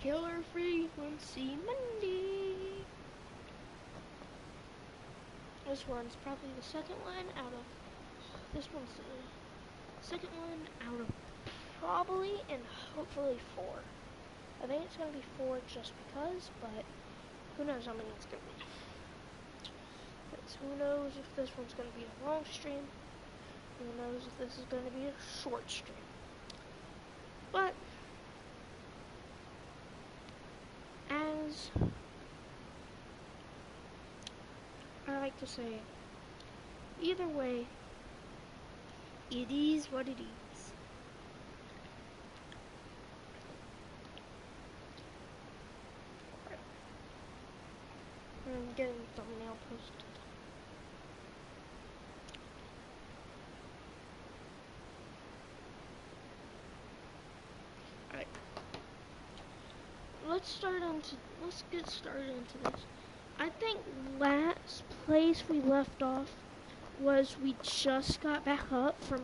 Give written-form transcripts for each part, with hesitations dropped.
Killer Frequency Monday. This one's probably the second one out of. This one's the second one out of probably and hopefully 4. I think it's gonna be 4 just because, but who knows how many it's gonna be. Because who knows if this one's gonna be a long stream. Who knows if this is gonna be a short stream. But as I like to say, either way, it is what it is. I'm getting the thumbnail posted. Alright. Let's get started into this. I think last place we left off was we just got back up from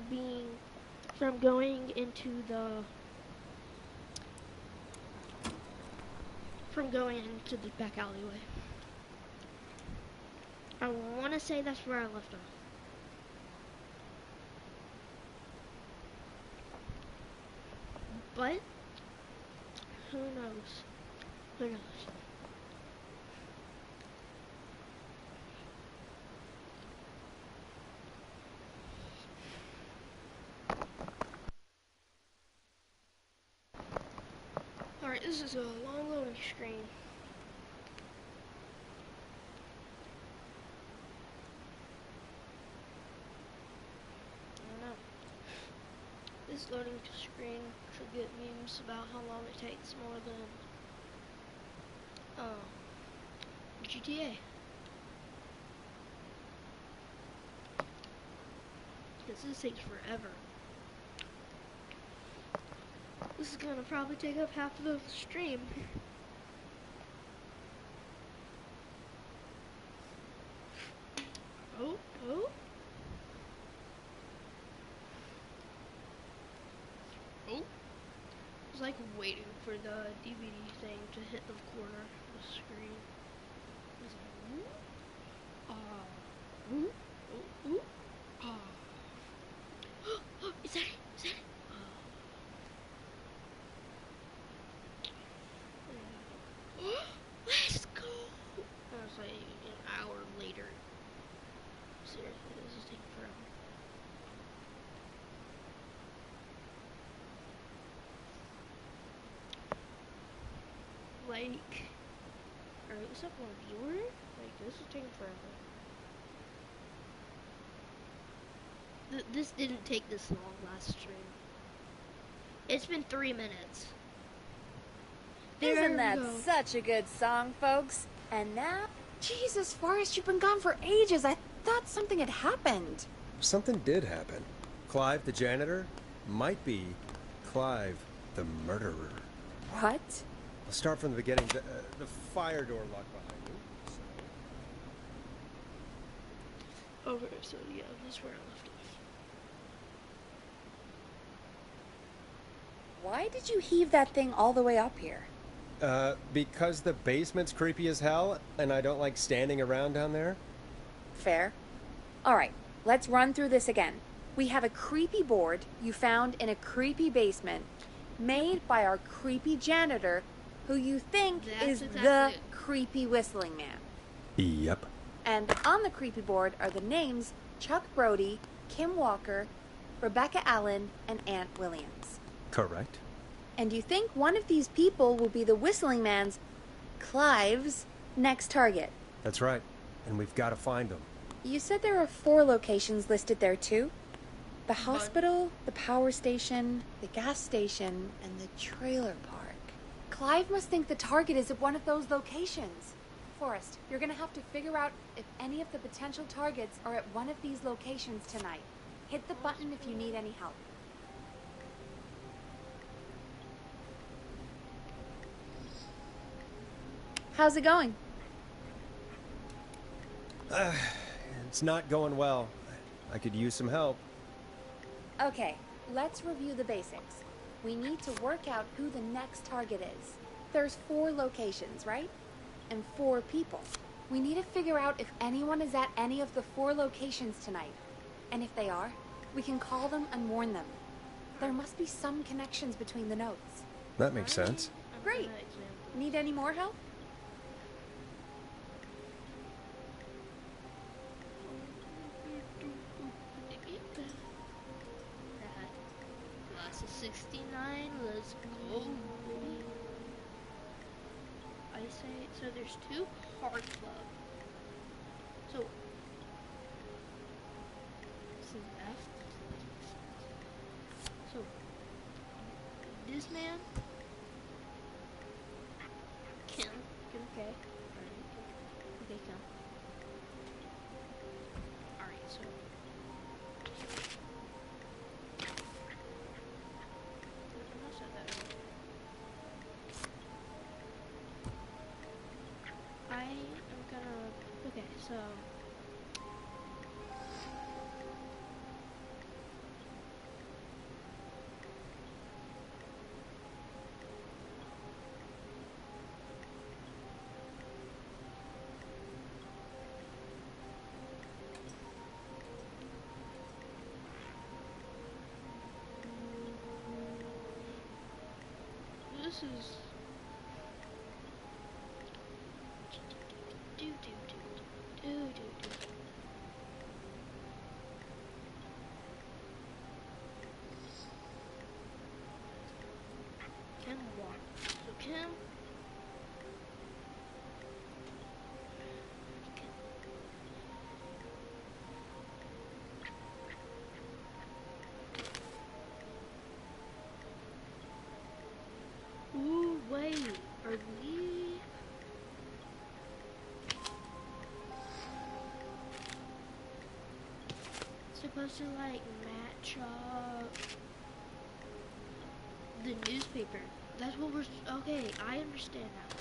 going into the back alleyway. I want to say that's where I left off. But who knows? Who knows? Alright, this is a long loading screen. I don't know. This loading screen should get memes about how long it takes more than GTA. Because this takes forever. This is gonna probably take up half of the stream. Oh. I was like waiting for the DVD thing to hit the corner of the screen. I was like, ooh, ooh, is that it? Is that it? Let's go! I was like an hour later. Seriously, this is taking forever. Like, alright, what's up on viewer? Like, this is taking forever. This didn't take this long last stream. It's been 3 minutes. Isn't that such a good song, folks? And now, Jesus, Forrest, you've been gone for ages. I thought something had happened. Something did happen. Clive, the janitor, might be Clive, the murderer. What? I'll start from the beginning. The fire door locked behind me. Okay, so yeah, that's where I left off. Why did you heave that thing all the way up here? Because the basement's creepy as hell, and I don't like standing around down there. Fair. Alright, let's run through this again. We have a creepy board you found in a creepy basement, made by our creepy janitor, who you think is the creepy whistling man. Yep. And on the creepy board are the names Chuck Brody, Kim Walker, Rebecca Allen, and Aunt Williams. Correct. And you think one of these people will be the whistling man's, Clive's, next target. That's right. And we've got to find them. You said there are 4 locations listed there too? The hospital, the power station, the gas station, and the trailer park. Clive must think the target is at one of those locations. Forrest, you're gonna have to figure out if any of the potential targets are at one of these locations tonight. Hit the button if you need any help. How's it going? It's not going well. I could use some help. Okay, let's review the basics. We need to work out who the next target is. There's 4 locations, right? And 4 people. We need to figure out if anyone is at any of the 4 locations tonight. And if they are, we can call them and warn them. There must be some connections between the notes. That makes sense. Great. Need any more help? Class of 69, let's go. I say, so there's 2 card club. So, this is F. So, this man, Kim, okay. Okay, Kim. Alright, so. I'm not sure that. I am gonna, okay, so. This is do. Kim walk. So Kim. Ooh, wait. Are we? Supposed to like match up the newspaper? That's what we're. Okay, I understand now.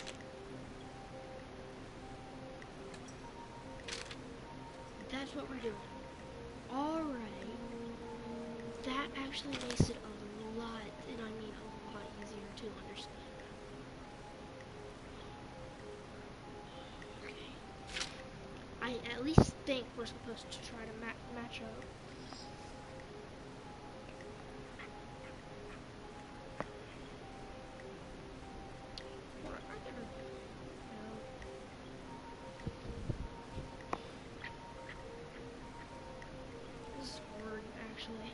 That's what we're doing. Alright. That actually makes it a lot, and I mean a lot easier to understand. Okay. I at least think we're supposed to try to match up. We're not gonna, this is hard, actually.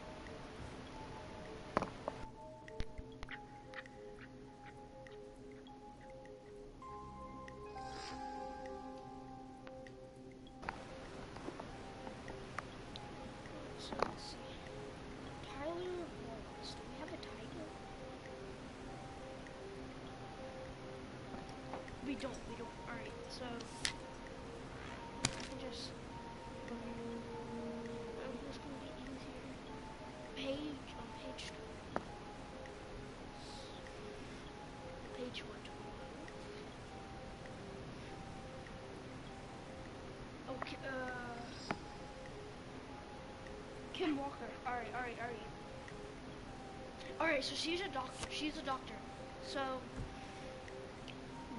So let's see. Tyler Wallace. Do we have a title? We don't. Alright, so I can just this gonna be easier. Page 120. Okay, Kim Walker. Alright. Alright, so she's a doctor. So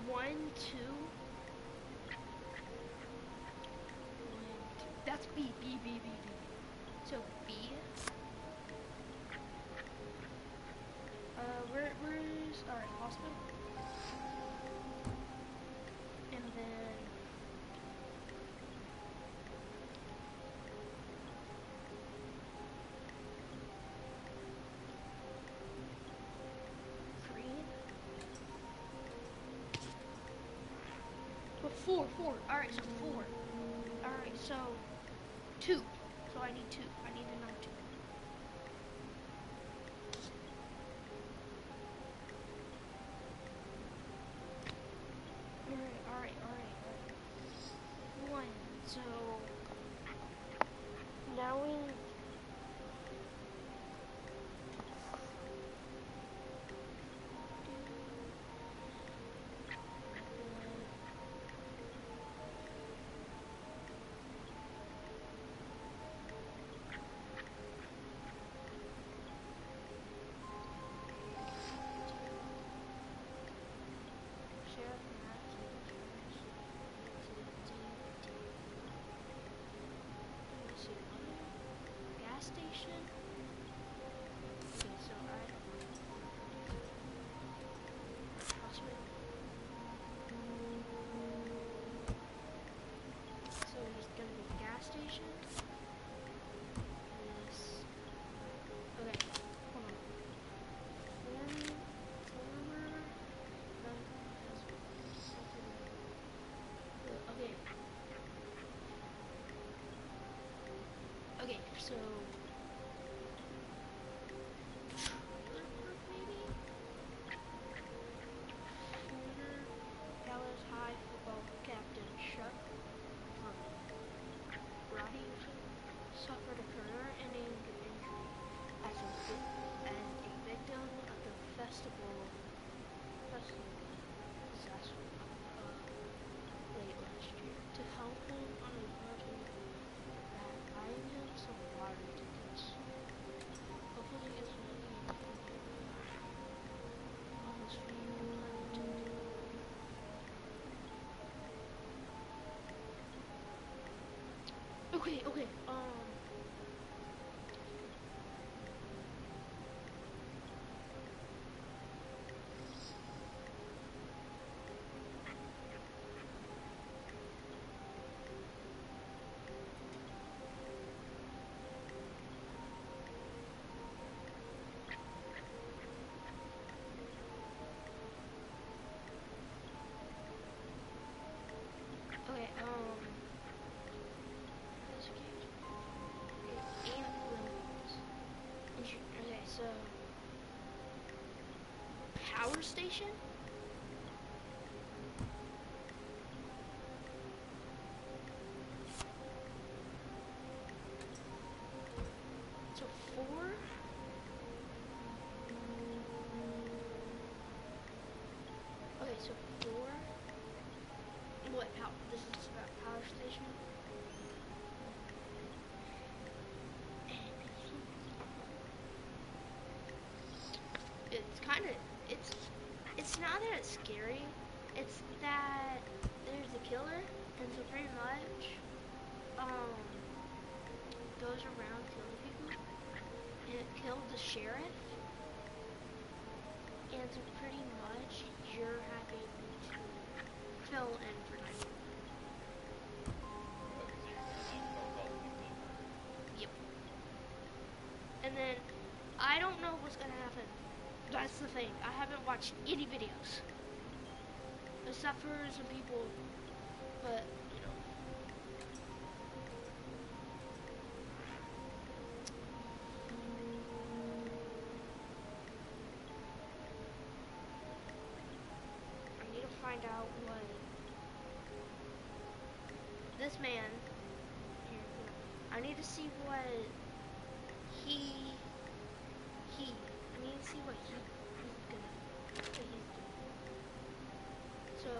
1, 2. That's B. So B. Where's alright, hospital? And then green. But 4. Alright, so 4. Alright, so 2. So I need 2. I need the number 2. Alright. 1. So now we honestly disaster late last year. To help him on his mountain back, buying him some lottery tickets. Hopefully it's lucky and he can get all his favorite part attended. Okay, okay, okay, this cage. Okay, Aunt Williams. Okay, so power station? So 4? Okay, so 4. What, this is about power station? It's kind of, it's not that it's scary. It's that there's a killer, and so pretty much, goes around killing people. And it killed the sheriff, and so pretty much you're having to fill in for 911. Yep. And then I don't know what's gonna happen. That's the thing. I haven't watched any videos except for some people, but you know. I need to find out what this man. Here, I need to see what he. I need to see what he's doing. So.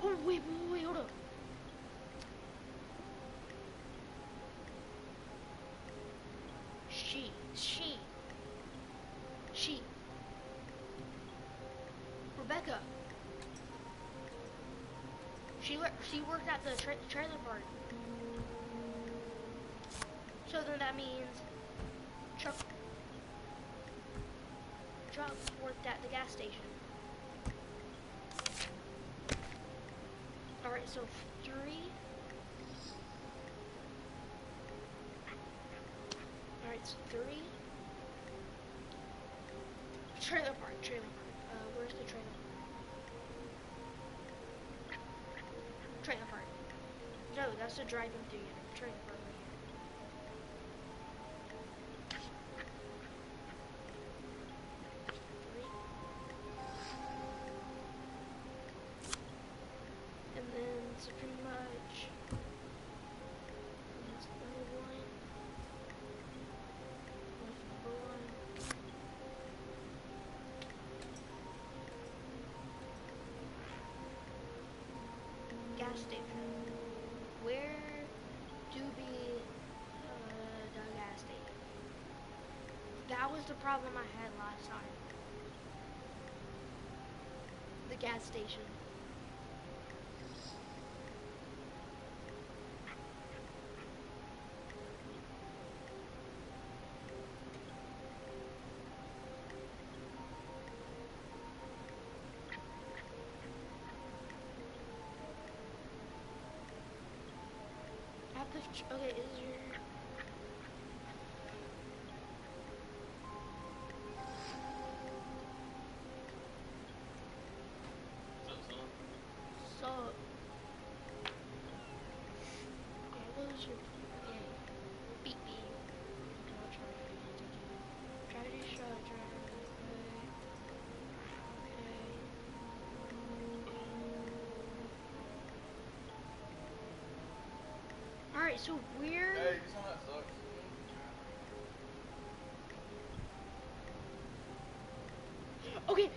Oh, wait, hold up. She. Rebecca. She worked at the trailer park. So then that means Chuck worked at the gas station. Alright, so 3. Alright, so 3. Trailer park. Where's the trailer park? Trailer park. No, that's the driving through the trailer park right here. 3. And then, so pretty much, that's number 1. That's number 1. is the problem I had last time. The gas station. Okay, is your... So... Okay, what is your... Yeah. Beep beep. Okay, I'll try it. Try to show driver. Okay. Alright, so we're... Hey, you saw that sucks. Okay.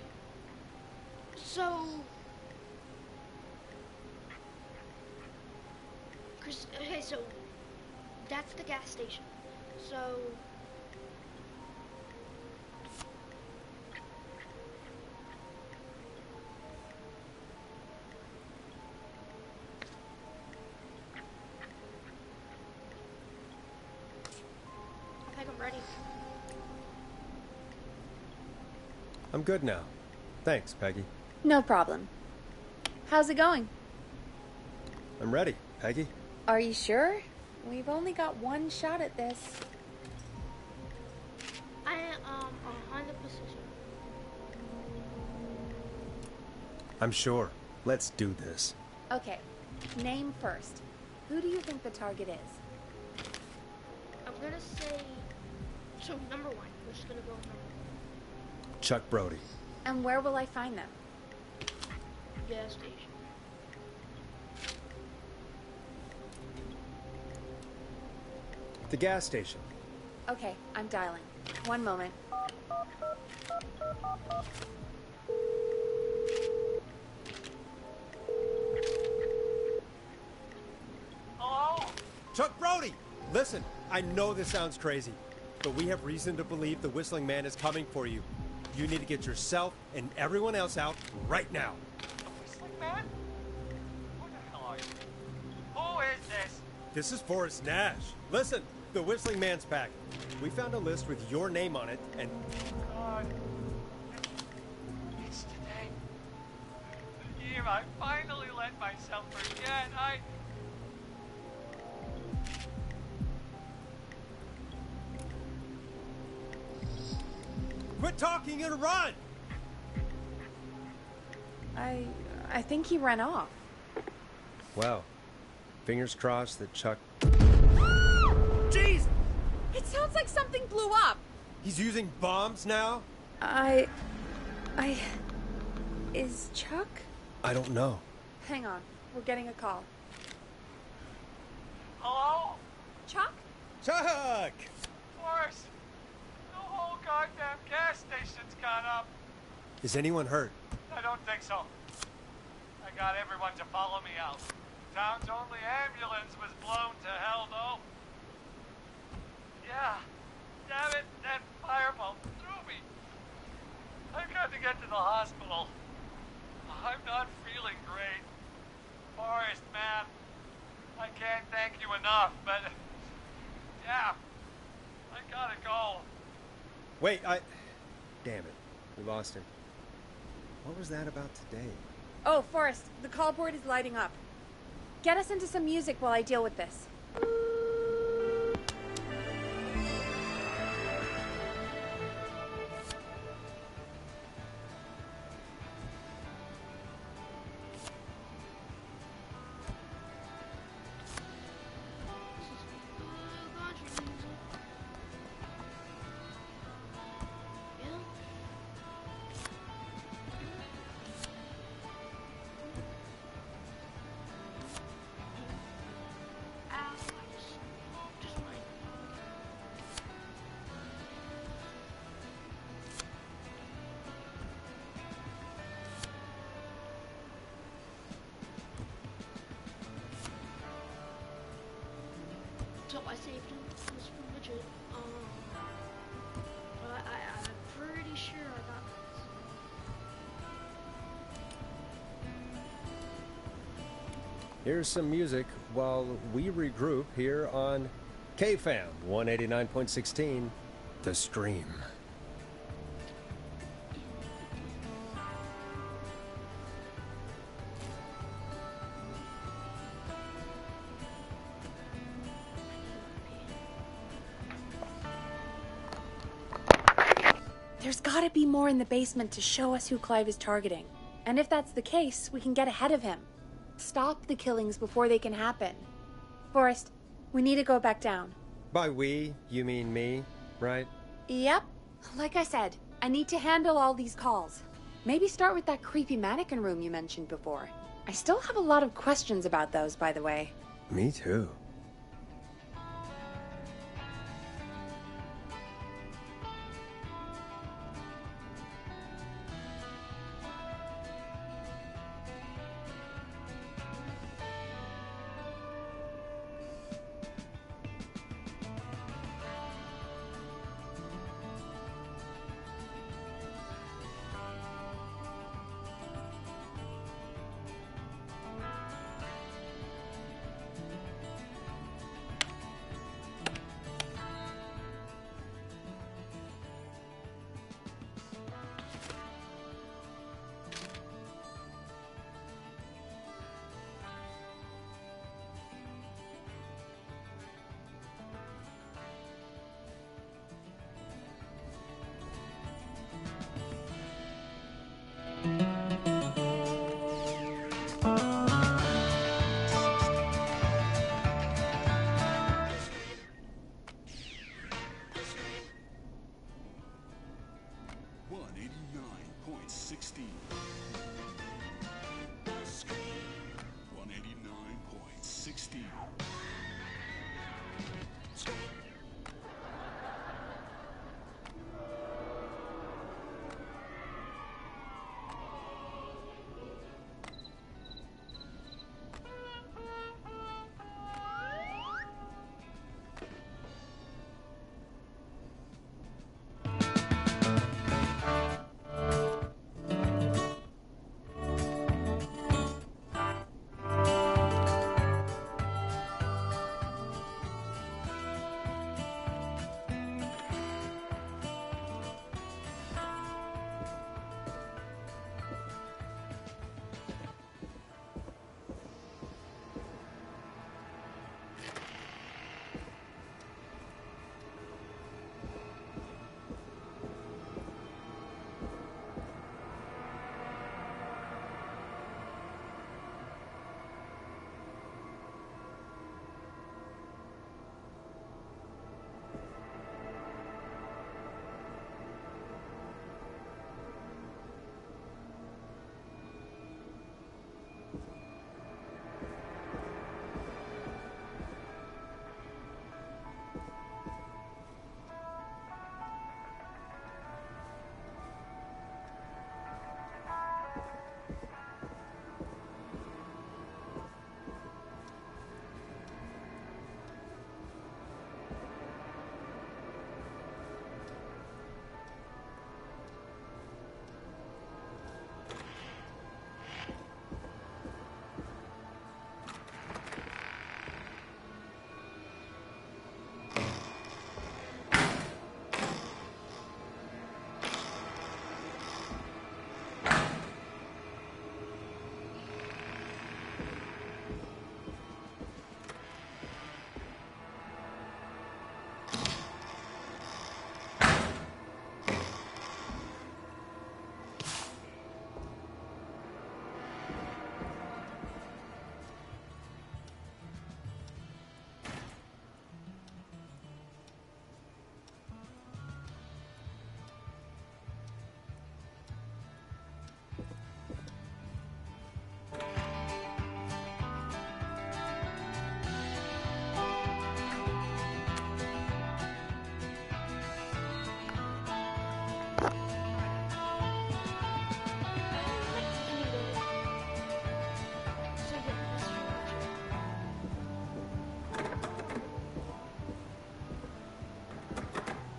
So... Okay, so... That's the gas station. So... I think I'm ready. I'm good now. Thanks, Peggy. No problem. How's it going? I'm ready, Peggy. Are you sure? We've only got one shot at this. I am 100%. I'm sure. Let's do this. Okay, name first. Who do you think the target is? I'm gonna say... So, number one. We're just gonna go with number one. Chuck Brody. And where will I find them? Gas station. The gas station. Okay, I'm dialing. One moment. Hello? Chuck Brody! Listen, I know this sounds crazy, but we have reason to believe the Whistling Man is coming for you. You need to get yourself and everyone else out right now. The Whistling Man? Who the hell are you? Who is this? This is Forrest Nash. Listen, the Whistling Man's back. We found a list with your name on it, and God. It's today. The year I finally let myself forget. quit talking and run! I think he ran off. Well, fingers crossed that Chuck... Jeez! It sounds like something blew up. He's using bombs now? Is Chuck? I don't know. Hang on, we're getting a call. Hello? Chuck? Chuck! Forrest, the whole goddamn gas station's gone up. Is anyone hurt? I don't think so. I got everyone to follow me out. Town's only ambulance was blown to hell, though. Yeah. Damn it, that fireball threw me. I've got to get to the hospital. I'm not feeling great. Forrest, man, I can't thank you enough, but... Yeah, I gotta go. Wait, Damn it. We lost him. What was that about today? Oh, Forrest, the call board is lighting up. Get us into some music while I deal with this. So I saved him. This was legit. I'm pretty sure I got this. Here's some music while we regroup here on KFAM 189.16, The Stream. There's gotta be more in the basement to show us who Clive is targeting. And if that's the case, we can get ahead of him. Stop the killings before they can happen. Forrest, we need to go back down. By we, you mean me, right? Yep. Like I said, I need to handle all these calls. Maybe start with that creepy mannequin room you mentioned before. I still have a lot of questions about those, by the way. Me too.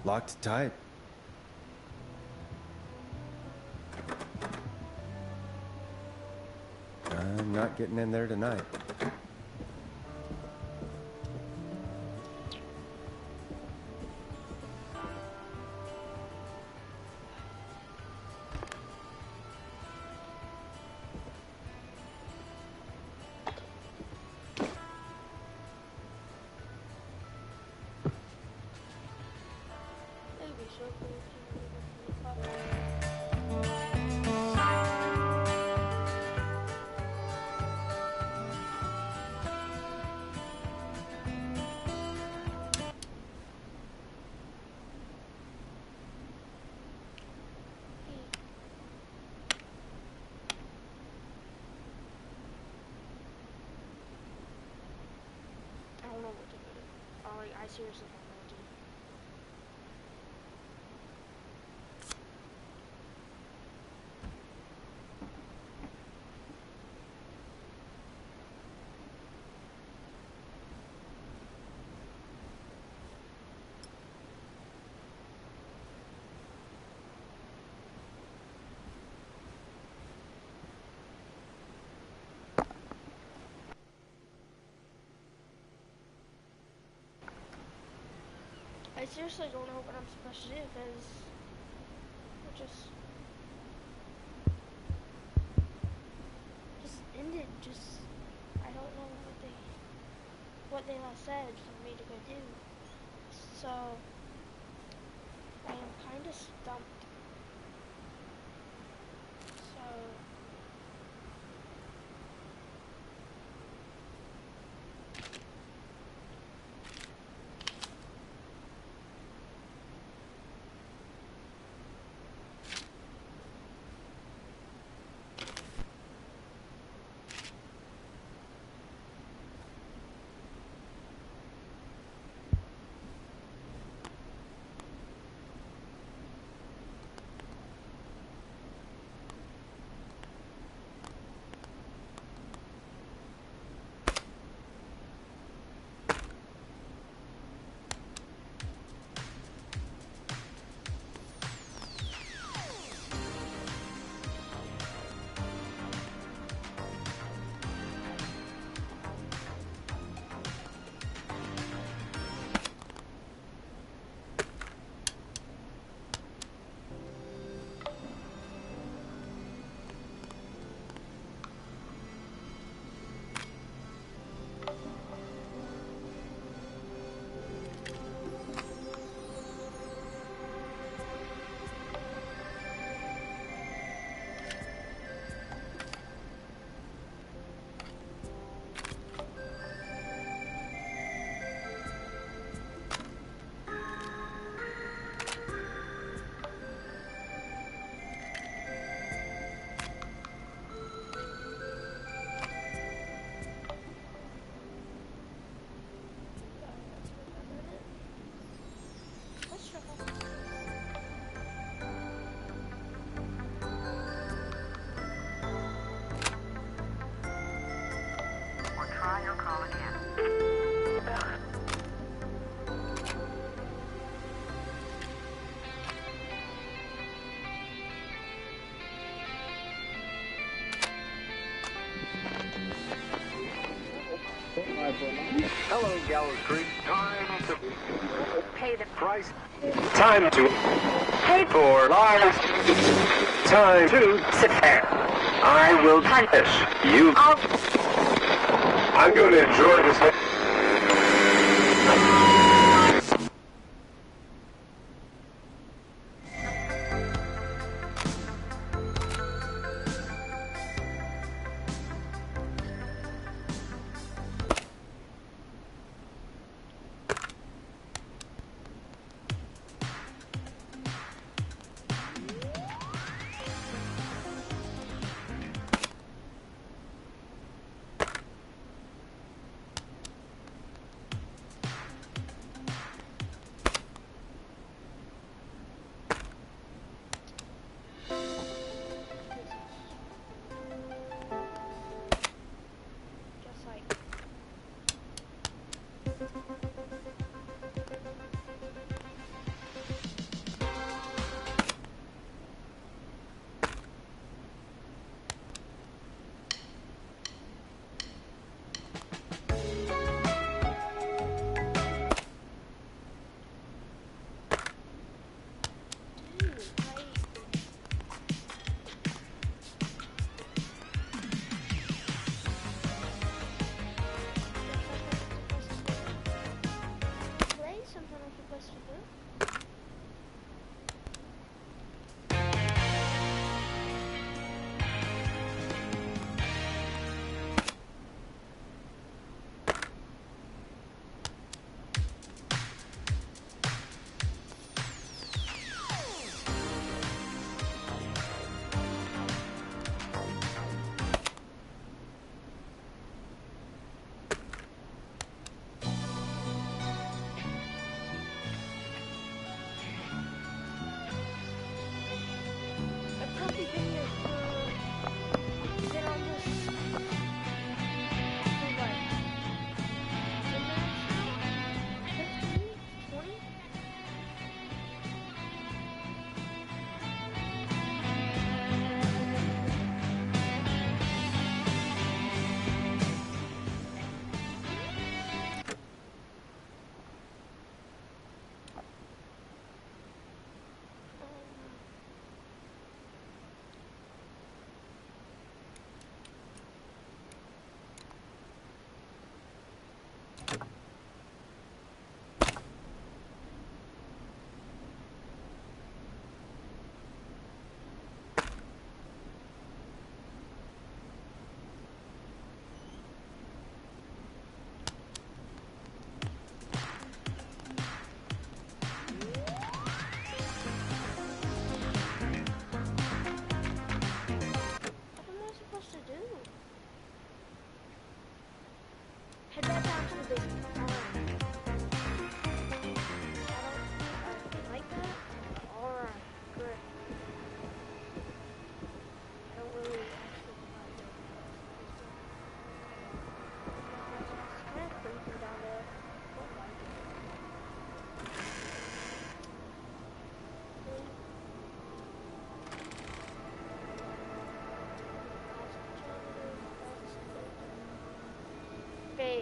Locked tight. not getting in there tonight. That'd be so cool if you were able to I don't know what to do. I seriously don't know what to do. I seriously don't know what I'm supposed to do because it just ended. I don't know what they last said for me to go do. So I am kind of stumped. So let's shuffle. Or try your call again. Hello, Gallows Creek. Time to Pay the price. Time to pay for large. Time to sit there. I will punish you. I'm going to enjoy this.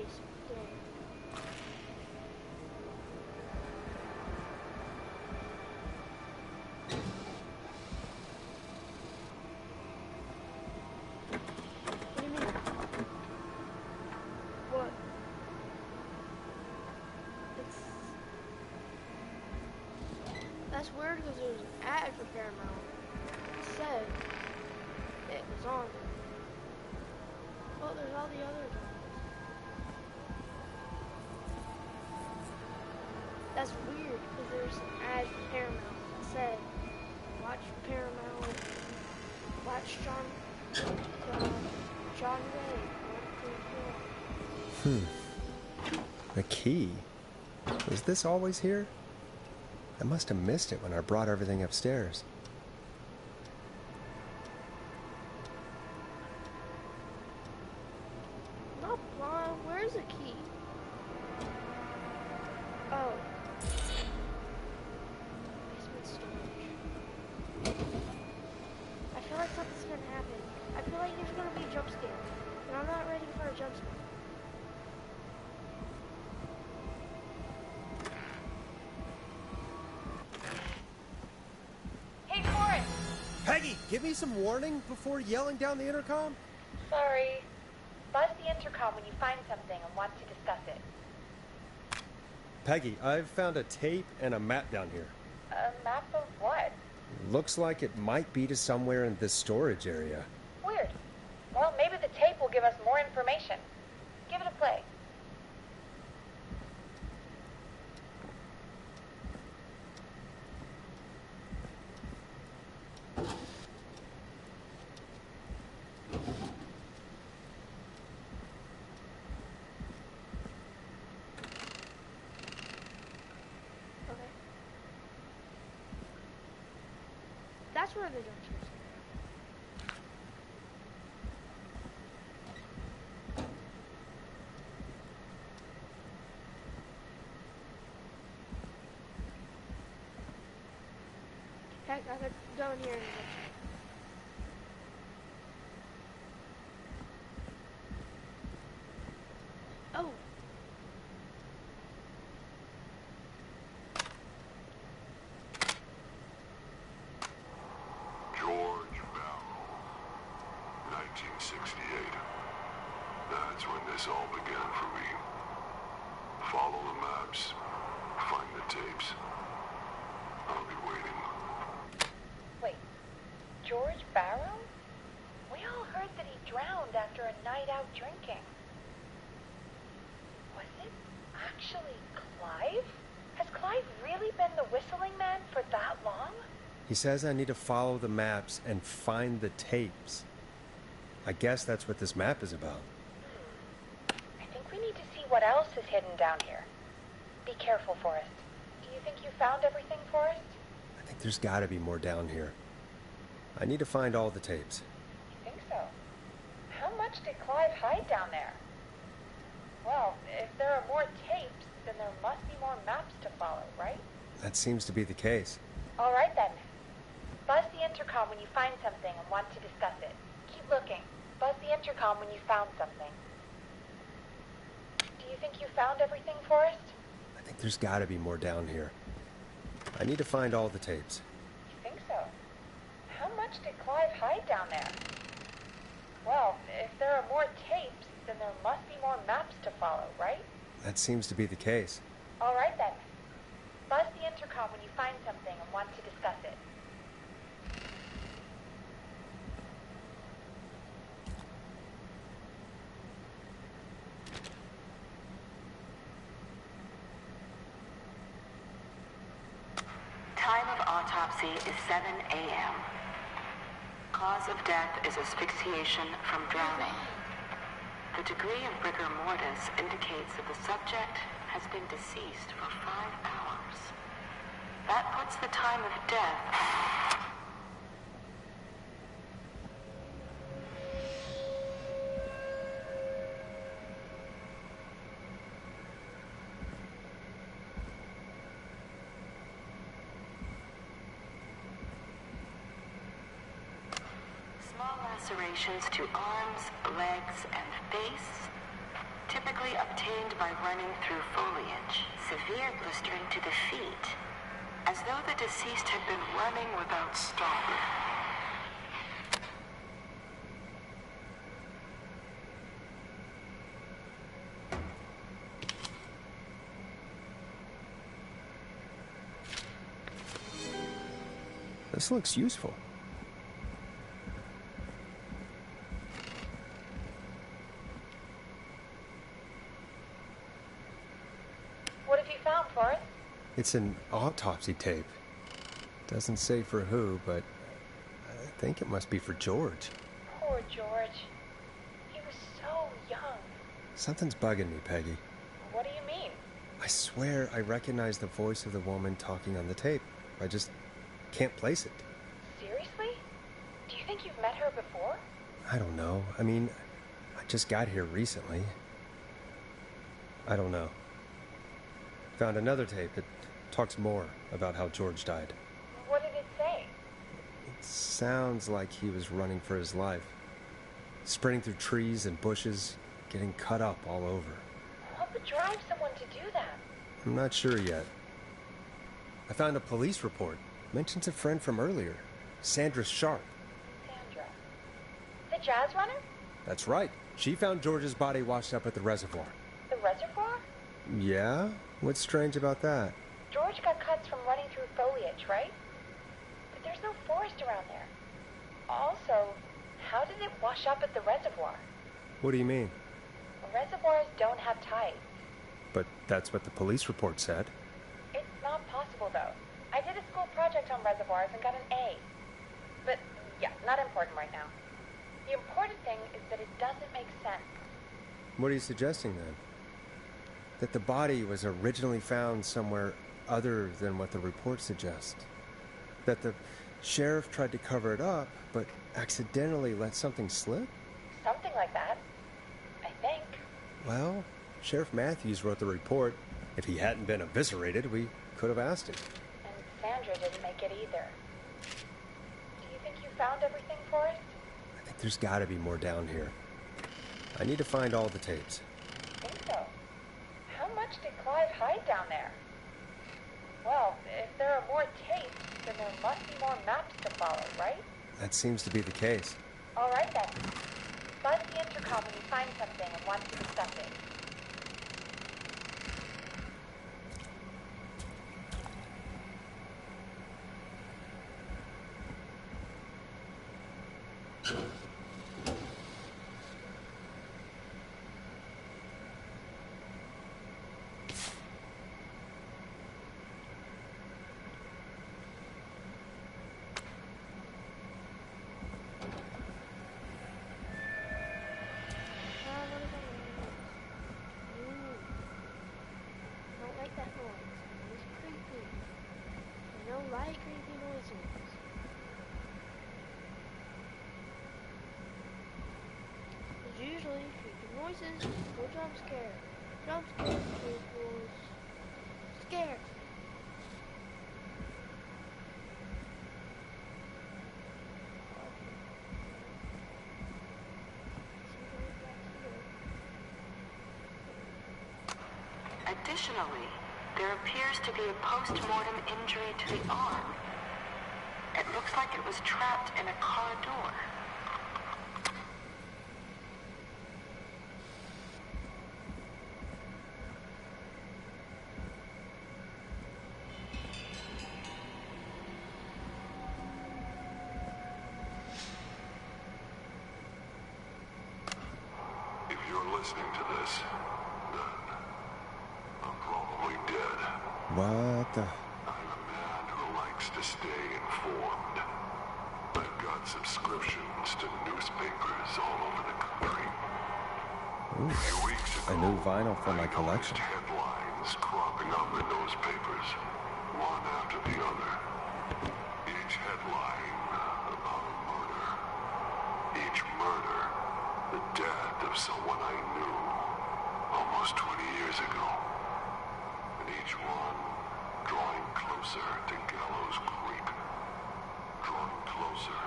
space thing. What do you mean? What? That's weird because there was an ad for Paramount. It said it was on there. Oh, there's all the other ones. That's weird because there's an ad for Paramount that said, watch Paramount, watch John Ray. A key? Was this always here? I must have missed it when I brought everything upstairs. Not blind. Where's the key? Oh. Basement storage. I feel like something's gonna happen. I feel like there's gonna be a jump scare. And I'm not ready for a jump scare. Hey, Forrest! Peggy, give me some warning before yelling down the intercom. Sorry. Buzz the intercom when you find something and want to discuss it. Peggy, I've found a tape and a map down here. A map of what? Looks like it might be to somewhere in this storage area. Weird. Well, maybe the tape will give us more information. Give it a play. Okay. That's where the jump scare's gonna Heck, I could go in here and jump scare. Oh. George Barrow, 1968. That's when this all began for me. Follow the maps, find the tapes. I'll be waiting. Wait, George Barrow? We all heard that he drowned after a night out drinking. Was it actually Clive? Has Clive really been the whistling man for that long? He says I need to follow the maps and find the tapes. I guess that's what this map is about. I think we need to see what else is hidden down here. Be careful, Forrest. Do you think you found everything, Forrest? I think there's gotta be more down here. I need to find all the tapes. You think so? How much did Clive hide down there? Well, if there are more tapes, then there must be more maps to follow, right? That seems to be the case. All right, then. Buzz the intercom when you find something and want to discuss it. Keep looking. Buzz the intercom when you found something. Do you think you found everything, Forrest? I think there's gotta be more down here. I need to find all the tapes. You think so? How much did Clive hide down there? Well, if there are more tapes, then there must be more maps to follow, right? That seems to be the case. All right, then. Buzz the intercom when you find something and want to discuss it. Time of autopsy is 7 a.m. Cause of death is asphyxiation from drowning. The degree of rigor mortis indicates that the subject has been deceased for 5 hours. That puts the time of death... Small lacerations to arms, legs, and face. typically obtained by running through foliage. Severe blistering to the feet, as though the deceased had been running without stopping. This looks useful. What have you found, Forrest? It's an autopsy tape. Doesn't say for who, but I think it must be for George. Poor George. He was so young. Something's bugging me, Peggy. What do you mean? I swear I recognize the voice of the woman talking on the tape. I just can't place it. Seriously? Do you think you've met her before? I don't know. I mean, I just got here recently. I don't know. Found another tape that talks more about how George died. What did it say? It sounds like he was running for his life. Sprinting through trees and bushes, getting cut up all over. What would drive someone to do that? I'm not sure yet. I found a police report. Mentions a friend from earlier, Sandra Sharp. Sandra. The jazz runner? That's right. She found George's body washed up at the reservoir. The reservoir? Yeah? What's strange about that? George got cuts from running through foliage, right? But there's no forest around there. Also, how did it wash up at the reservoir? What do you mean? Reservoirs don't have tides. But that's what the police report said. It's not possible, though. I did a school project on reservoirs and got an A. But, yeah, not important right now. The important thing is that it doesn't make sense. What are you suggesting, then? That the body was originally found somewhere other than what the report suggests? That the sheriff tried to cover it up, but accidentally let something slip? Something like that. I think. Well, Sheriff Matthews wrote the report. If he hadn't been eviscerated, we could have asked him. And Sandra didn't make it either. Do you think you found everything for us? I think there's got to be more down here. I need to find all the tapes. I think so. How much did Clive hide down there? Well, if there are more tapes, then there must be more maps to follow, right? That seems to be the case. All right, then. Buzz the intercom when you find something and want to discuss it. Don't like that noise. It's creepy. I don't like creepy noises. There's usually creepy noises equal jump scare. Jump scare equals scare. Additionally, there appears to be a post-mortem injury to the arm. It looks like it was trapped in a car door. If you're listening to this, then I'm probably dead. What the... I'm a man who likes to stay informed. I've got subscriptions to newspapers all over the country. Ooh, A few weeks ago, a new vinyl for my I collection. noticed headlines cropping up in those papers, one after the other. Each headline about a murder. Each murder, the death of someone I knew almost 20 years ago. And each one drawing closer to Gallows Creek. Drawing closer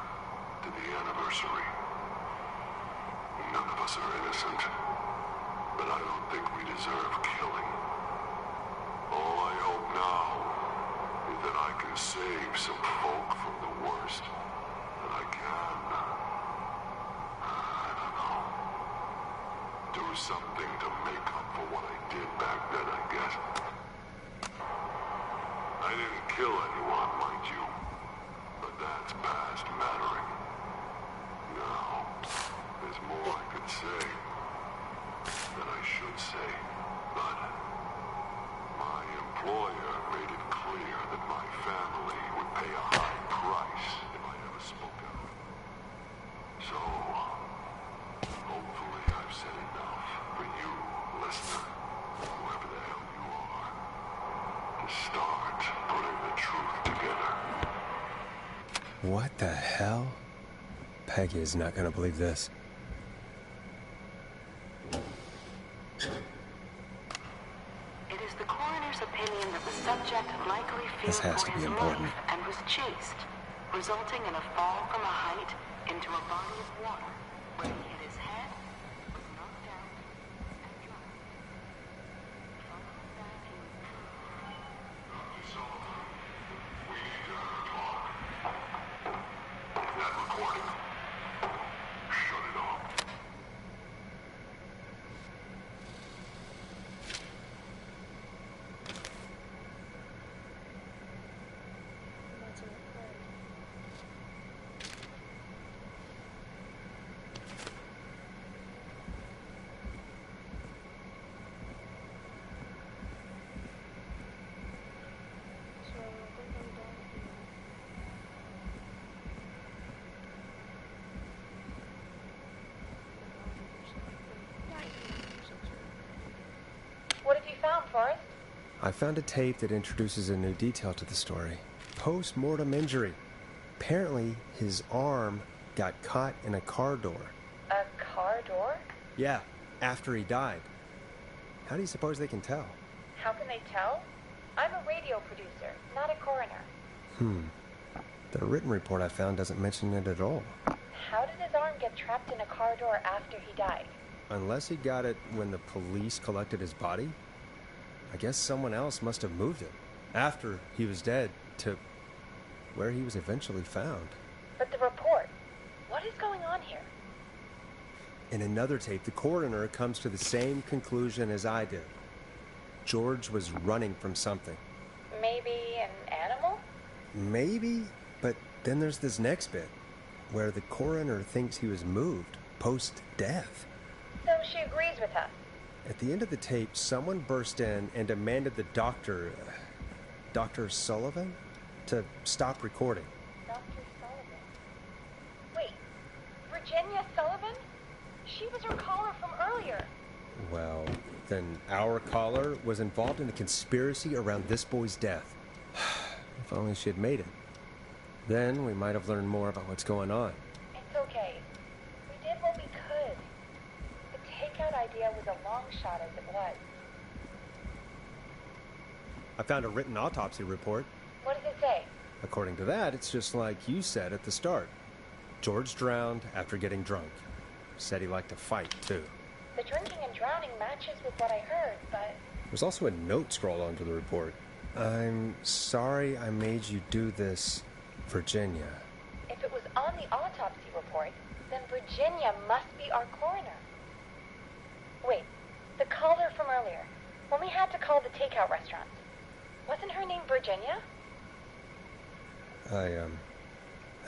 to the anniversary. None of us are innocent. but I don't think we deserve killing. All I hope now is that I can save some folk from the worst that I can. I don't know. Do something to make up for what I did back then, I guess. I didn't kill anyone, mind you, but that's past mattering. Now, there's more I could say that I should say, but my employer made it clear that my family would pay a high price if I ever spoke out. So, hopefully I've said enough for you, listener, whoever the hell you are, to start putting the truth together. What the hell? Peggy is not going to believe this. It is the coroner's opinion that the subject likely This feared has for to be his important. life and was chased, resulting in a fall from a height into a body of water where he hit his head, was knocked out, and drowned. Following that, he was... We need to talk. That recording. Shut it off. That's it. So I think I'm done here. What have you found, Forrest? I found a tape that introduces a new detail to the story. Post-mortem injury. Apparently, his arm got caught in a car door. A car door? Yeah, after he died. How do you suppose they can tell? How can they tell? I'm a radio producer, not a coroner. The written report I found doesn't mention it at all. How did his arm get trapped in a car door after he died? Unless he got it when the police collected his body, I guess someone else must have moved it after he was dead to where he was eventually found. But the report, what is going on here? In another tape, the coroner comes to the same conclusion as I did. George was running from something. Maybe an animal? Maybe, but then there's this next bit where the coroner thinks he was moved post-death. So she agrees with us. At the end of the tape, someone burst in and demanded the doctor, Dr. Sullivan, to stop recording. Dr. Sullivan. Wait, Virginia Sullivan? She was her caller from earlier. Well, then our caller was involved in a conspiracy around this boy's death. If only she had made it. Then we might have learned more about what's going on. It's okay. We did what we could. The takeout idea was a long shot as it was. I found a written autopsy report. What does it say? According to that, it's just like you said at the start. George drowned after getting drunk. Said he liked to fight, too. The drinking and drowning matches with what I heard, but... There's also a note scrawled onto the report. I'm sorry I made you do this, Virginia. if it was on the autopsy report, then Virginia must be our coroner. Wait, the caller from earlier, when we had to call the takeout restaurants, wasn't her name Virginia? I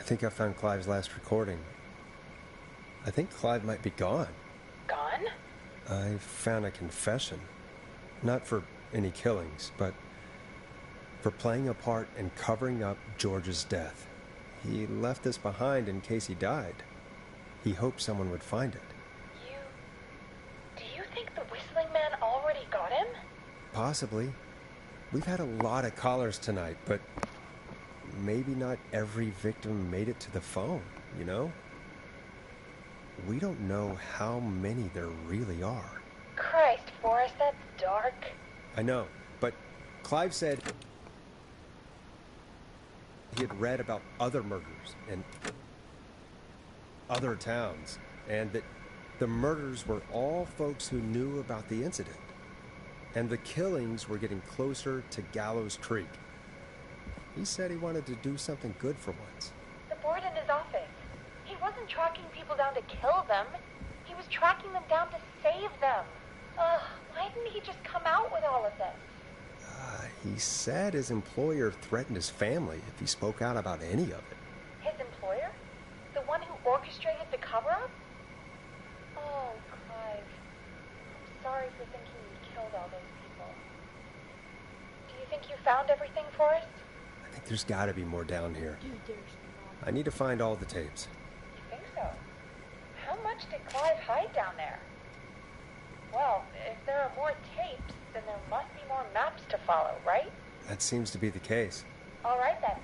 think I found Clive's last recording. I think Clive might be gone. Gone? I found a confession. Not for any killings, but for playing a part in covering up George's death. He left this behind in case he died. He hoped someone would find it. Do you think the Whistling Man already got him? Possibly. We've had a lot of callers tonight, but maybe not every victim made it to the phone, you know? We don't know how many there really are. Christ, Forrest, that's dark. I know, but Clive said he had read about other murders in other towns, and that The murders were all folks who knew about the incident. And the killings were getting closer to Gallows Creek. He said he wanted to do something good for once. The board in his office. He wasn't tracking people down to kill them. He was tracking them down to save them. Why didn't he just come out with all of this? He said his employer threatened his family if he spoke out about any of it. His employer? The one who orchestrated the cover-up? Oh, Clive. I'm sorry for thinking you killed all those people. Do you think you found everything for us? I think there's got to be more down here. Dude, there's not. I need to find all the tapes. You think so? How much did Clive hide down there? Well, if there are more tapes, then there must be more maps to follow, right? That seems to be the case. All right, then.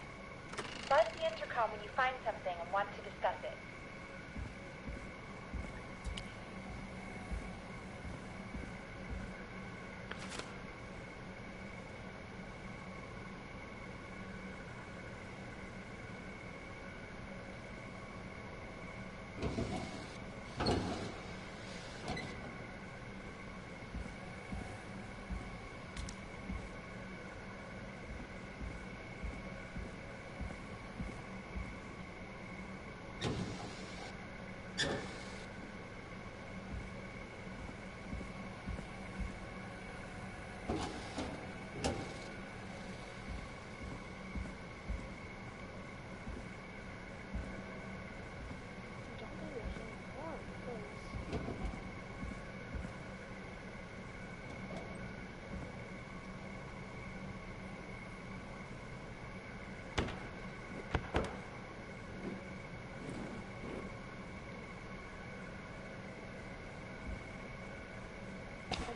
Buzz the intercom when you find something and want to discuss it.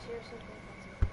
Seriously, think that's it.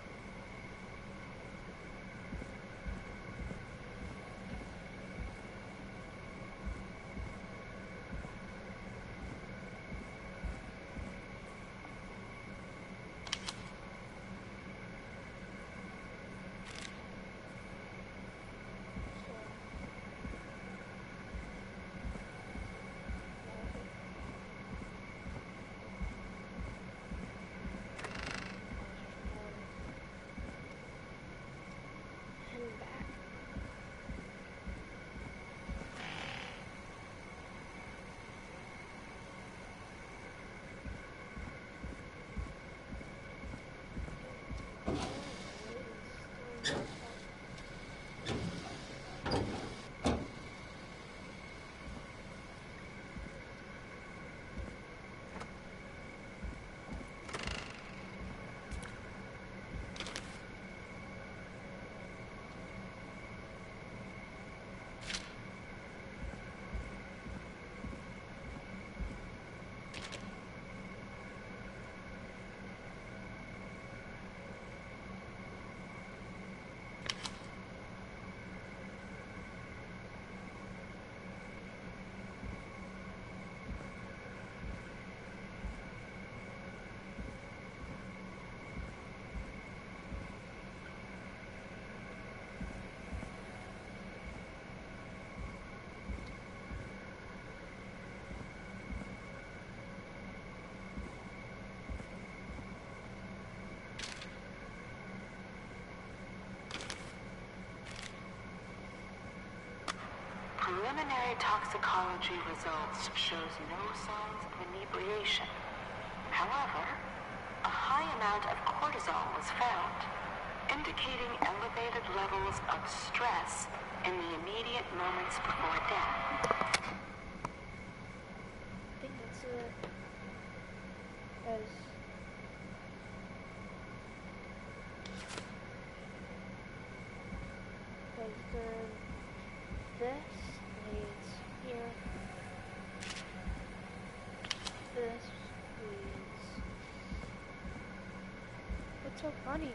Preliminary toxicology results shows no signs of inebriation. However, a high amount of cortisol was found, indicating elevated levels of stress in the immediate moments before death. I think that's it. Because then this leads here. This leads. What's so funny?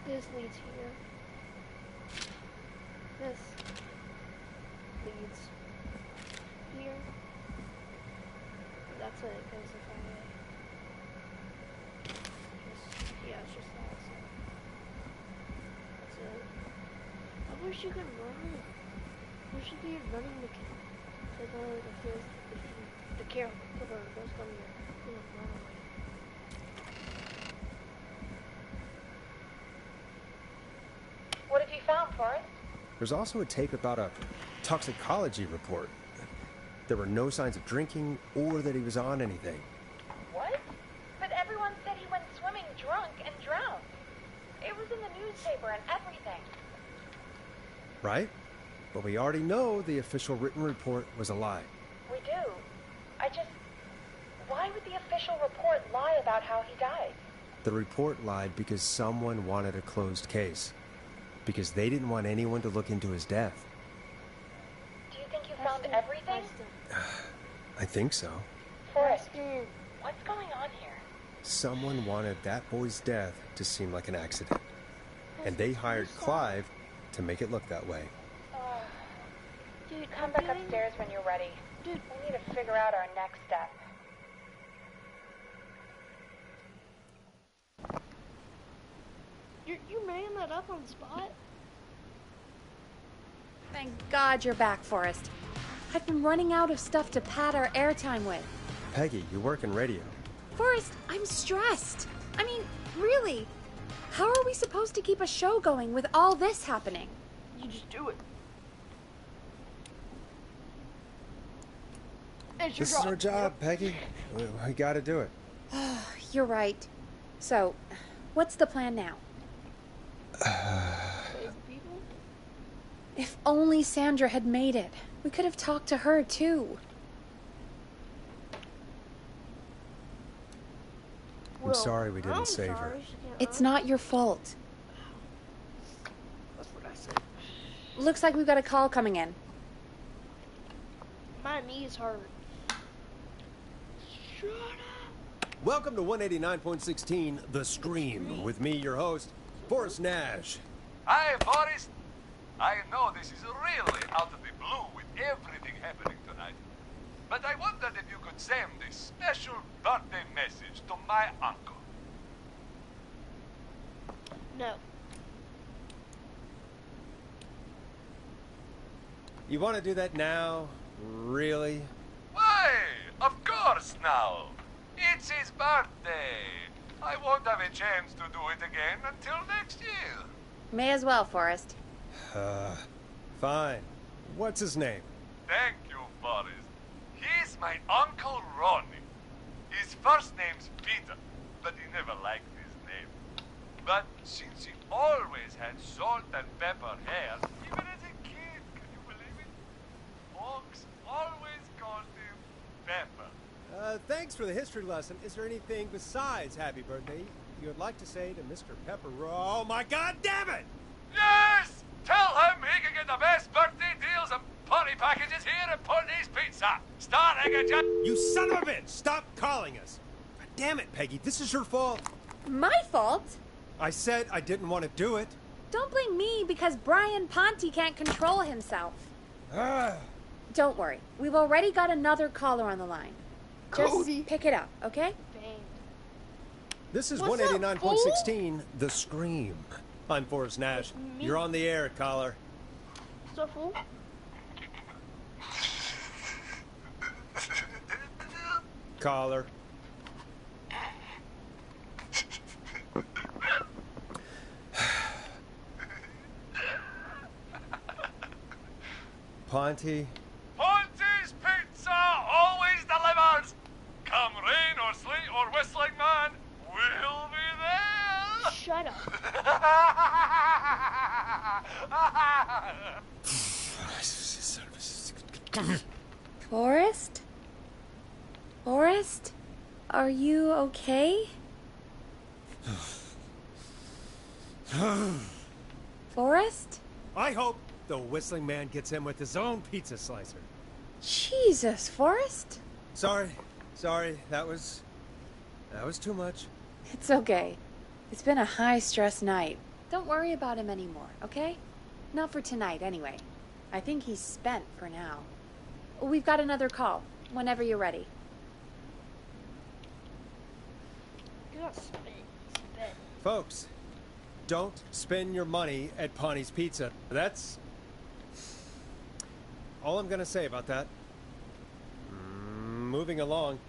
This leads here. This leads here. That's it, because if I just, yeah, it's just that, so that's it. I wish you could run. I wish you could run running mechanic. So I feel like the killer was going to run away. What have you found, Forrest? There's also a tape about a toxicology report. There were no signs of drinking or that he was on anything. What? But everyone said he went swimming drunk and drowned. It was in the newspaper and everything. Right? But we already know the official written report was a lie. We do. Why would the official report lie about how he died? The report lied because someone wanted a closed case. Because they didn't want anyone to look into his death. Do you think you found everything? I think so. Forrest, what's going on here? Someone wanted that boy's death to seem like an accident. And they hired Clive to make it look that way. Dude, Come back upstairs when you're ready. Dude. We need to figure out our next step. You ran that up on the spot? Thank God you're back, Forrest. I've been running out of stuff to pad our airtime with. Peggy, you work in radio. Forrest, I'm stressed. I mean, really. How are we supposed to keep a show going with all this happening? You just do it. It's your This is our job, Peggy. We gotta do it. You're right. So, what's the plan now? Save people? If only Sandra had made it. We could have talked to her, too. I'm sorry we didn't save her. It's not your fault. That's what I said. Looks like we've got a call coming in. My knees hurt. Shut up. Welcome to 189.16 The Scream. With me, your host, Forrest Nash. Hi, Forrest. I know this is really out of the blue with everything happening tonight. But I wondered if you could send this special birthday message to my uncle. No. You want to do that now? Really? Why? Of course now. It's his birthday. I won't have a chance to do it again until next year. May as well, Forrest. Fine. What's his name? Thank you, Forrest. He's my Uncle Ronnie. His first name's Peter, but he never liked his name. But since he always had salt and pepper hair, even as a kid, can you believe it? Folks always called him Pepper. Thanks for the history lesson. Is there anything besides happy birthday you would like to say to Mr. Pepper? Oh my God, damn it! Yes! Tell him he can get the best birthday deals and party packages here at Putney's Pizza. Starting at You son of a bitch! Stop calling us! God damn it, Peggy, this is your fault. My fault? I said I didn't want to do it. Don't blame me because Brian Ponte can't control himself. Don't worry. We've already got another caller on the line. Just Cody. pick it up, okay? Bang. This is What's up, 189.16 The Scream. I'm Forrest Nash. Me? You're on the air, caller. So fool? Caller. Ponte. Ponte's Pizza always delivers. Come rain or sleet or whistling man, we'll be there. Shut up. Forrest? Forrest? Are you okay? Forrest? I hope the whistling man gets him with his own pizza slicer. Jesus, Forrest? Sorry, that was too much. It's okay. It's been a high-stress night. Don't worry about him anymore, okay? Not for tonight, anyway. I think he's spent for now. We've got another call, whenever you're ready. Do not spit. Spit. Folks, don't spend your money at Ponte's Pizza. That's all I'm gonna say about that. moving along.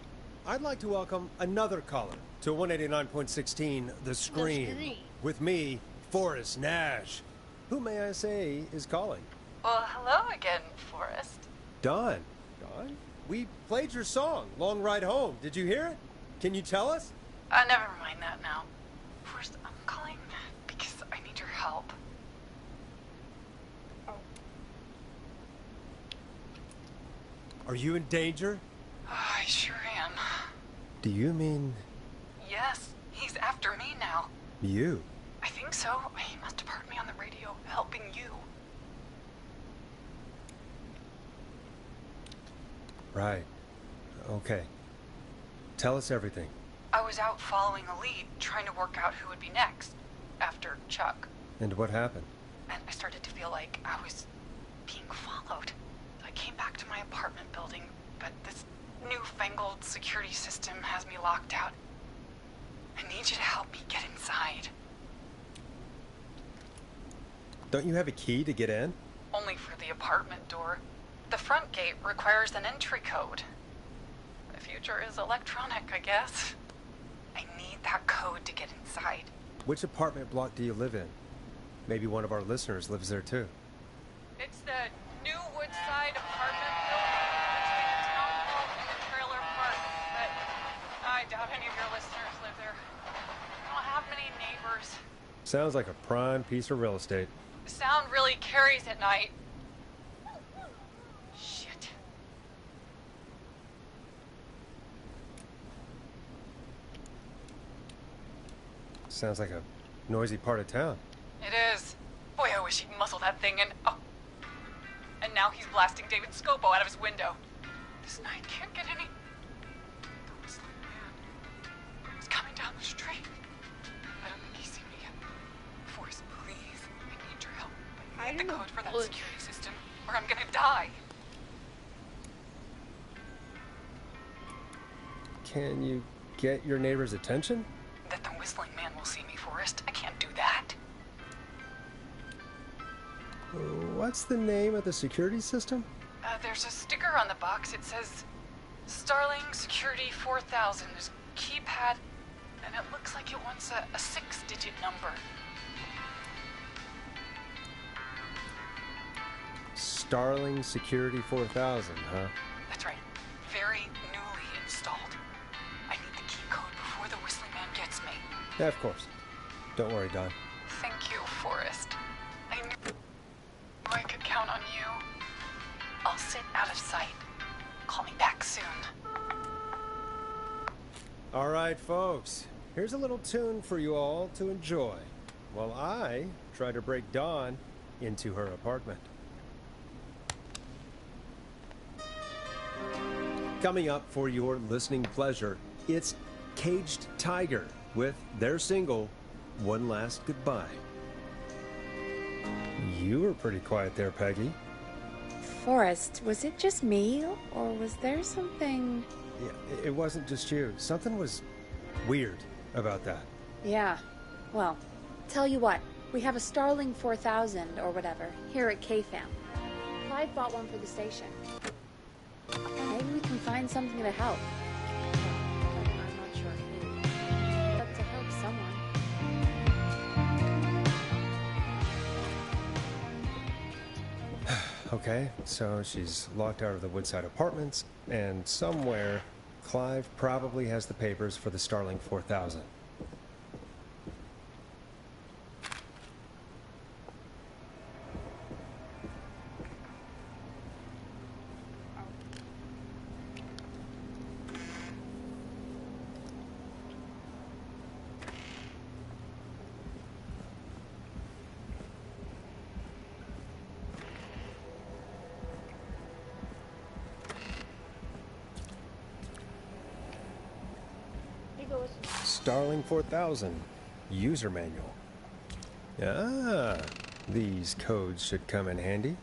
I'd like to welcome another caller to 189.16 The Scream. With me, Forrest Nash. Who, may I say, is calling? Well, hello again, Forrest. Don. Don? We played your song, Long Ride Home. Did you hear it? Can you tell us? Never mind that now. Forrest, I'm calling because I need your help. Are you in danger? I sure am. Do you mean... Yes, he's after me now. you? I think so. He must have heard me on the radio helping you. Right. Okay. Tell us everything. I was out following a lead, trying to work out who would be next, after Chuck. And what happened? And I started to feel like I was being followed. I came back to my apartment building, but this newfangled security system has me locked out. I need you to help me get inside. Don't you have a key to get in? Only for the apartment door. The front gate requires an entry code. The future is electronic, I guess. I need that code to get inside. Which apartment block do you live in? Maybe one of our listeners lives there too. It's the new Woodside apartment building between the town hall and the trailer park. But I doubt any of your listeners live there. I don't have many neighbors. Sounds like a prime piece of real estate. The sound really carries at night. Shit. Sounds like a noisy part of town. It is. Boy, I wish he'd muzzle that thing and... Oh. And now he's blasting David Scopo out of his window. This night can't get any... The whistling man. He's coming down the street. I don't think he's seen me yet. Forrest, please. I need your help. I need the code for that security system, or I'm gonna die. Can you get your neighbor's attention? That the whistling man will see me, Forrest. I can't do that. What's the name of the security system? There's a sticker on the box. It says Starling Security 4000. There's a keypad, and it looks like it wants a 6-digit number. Starling Security 4000, huh? That's right. Very newly installed. I need the key code before the whistling man gets me. Yeah, of course. Don't worry, Don. Thank you, Forrest. I knew I could count on you. I'll sit out of sight. Call me back soon. All right, folks. Here's a little tune for you all to enjoy while I try to break Dawn into her apartment. Coming up for your listening pleasure, it's Caged Tiger with their single, One Last Goodbye. You were pretty quiet there, Peggy. Forrest, was it just me, or was there something... Yeah, it wasn't just you. Something was weird about that. Yeah, well, tell you what, we have a Starling 4000 or whatever here at KFAM. Clive bought one for the station. Maybe we can find something to help. I'm not sure who, but to help someone. Okay, so she's locked out of the Woodside Apartments, and somewhere Clive probably has the papers for the Starling 4000. Starling 4000 user manual. Ah, these codes should come in handy.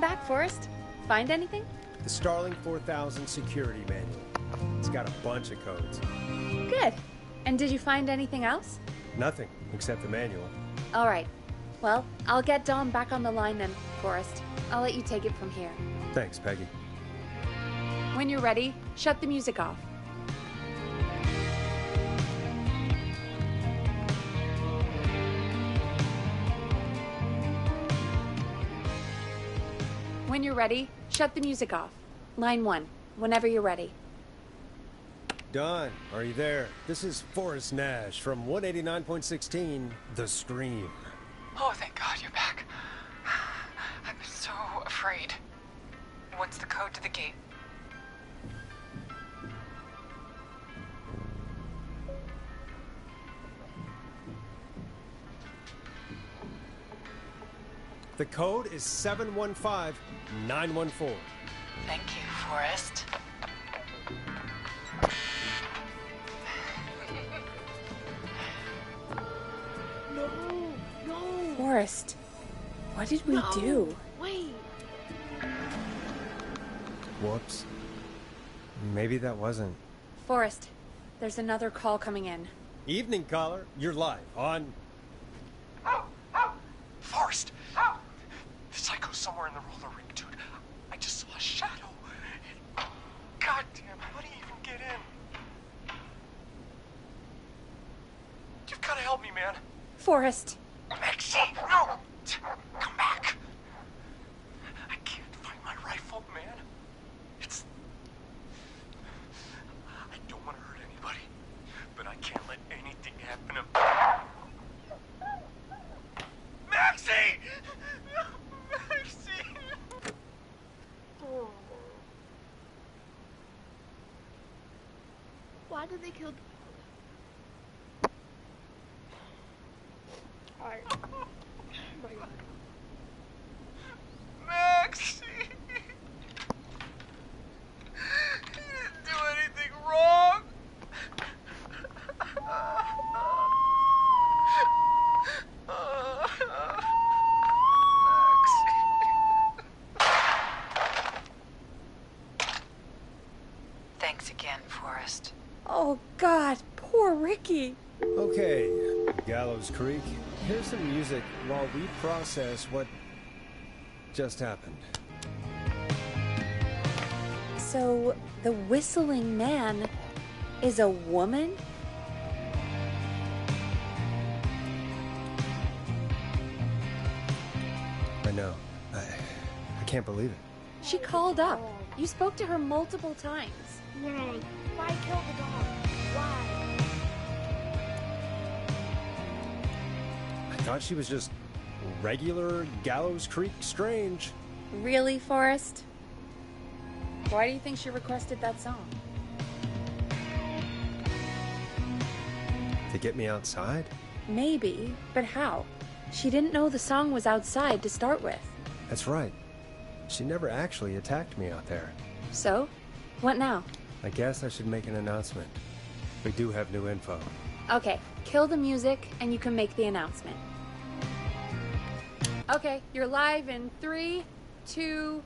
back, Forrest. Find anything? The Starling 4000 security manual. It's got a bunch of codes. Good. And did you find anything else? Nothing except the manual. All right. Well, I'll get Dom back on the line then, Forrest. I'll let you take it from here. Thanks, Peggy. When you're ready, shut the music off. When you're ready, shut the music off. Line 1, whenever you're ready. Don, are you there? This is Forrest Nash from 189.16, The Stream. Oh, thank God you're back. I'm so afraid. What's the code to the gate? The code is 715914. Thank you, Forrest. No. Forrest, what did we do? Wait. Whoops. Maybe that wasn't. Forrest, there's another call coming in. Evening caller, you're live on. Forrest! The psycho's somewhere in the roller rink, dude. I just saw a shadow. God damn, how do you even get in? You've got to help me, man. Forrest. Maxine, no! Come back. I can't find my rifle, man. I don't want to hurt anybody, but I can't let anything happen to... Maxie! Maxie! Oh. Why did they kill? Alright. Oh my God. Maxie! You didn't do anything wrong! Thanks again, Forrest. Oh, God, poor Ricky. Okay, Gallows Creek. Here's some music while we process what just happened. So, the whistling man is a woman? I know. I can't believe it. She called up. You spoke to her multiple times. Why? Why kill the dog? Why? I thought she was just regular Gallows Creek strange. Really, Forrest? Why do you think she requested that song? To get me outside? Maybe, but how? She didn't know the song was outside to start with. That's right. She never actually attacked me out there. So, what now? I guess I should make an announcement. We do have new info. Okay, kill the music and you can make the announcement. Okay, you're live in 3, 2...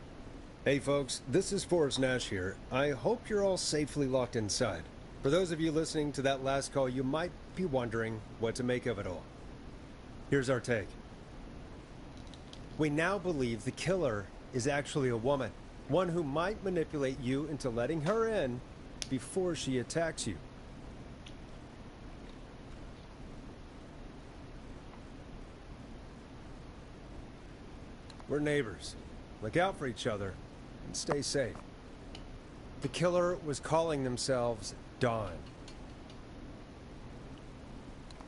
Hey folks, this is Forrest Nash here. I hope you're all safely locked inside. For those of you listening to that last call, you might be wondering what to make of it all. Here's our take. We now believe the killer is actually a woman. One who might manipulate you into letting her in before she attacks you. We're neighbors. Look out for each other and stay safe. The killer was calling themselves Dawn.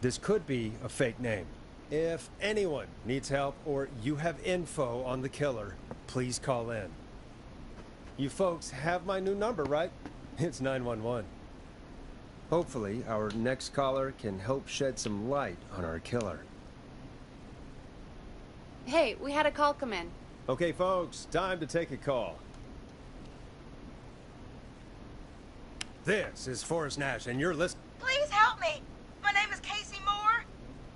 This could be a fake name. If anyone needs help or you have info on the killer, please call in. You folks have my new number, right? It's 911. Hopefully, our next caller can help shed some light on our killer. Hey, we had a call come in. Okay, folks, time to take a call. This is Forrest Nash, and you're listening. Please help me. My name is Casey Moore.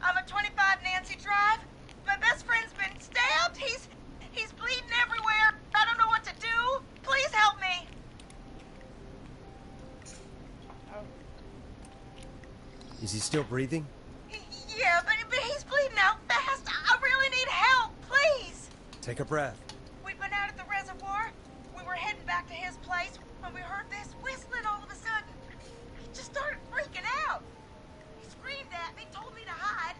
I'm at 25 Nancy Drive. My best friend's been stabbed. He's bleeding everywhere. Is he still breathing? Yeah, but he's bleeding out fast. I really need help, please. Take a breath. We'd been out at the reservoir. We were heading back to his place when we heard this whistling all of a sudden. He just started freaking out. He screamed at me, told me to hide.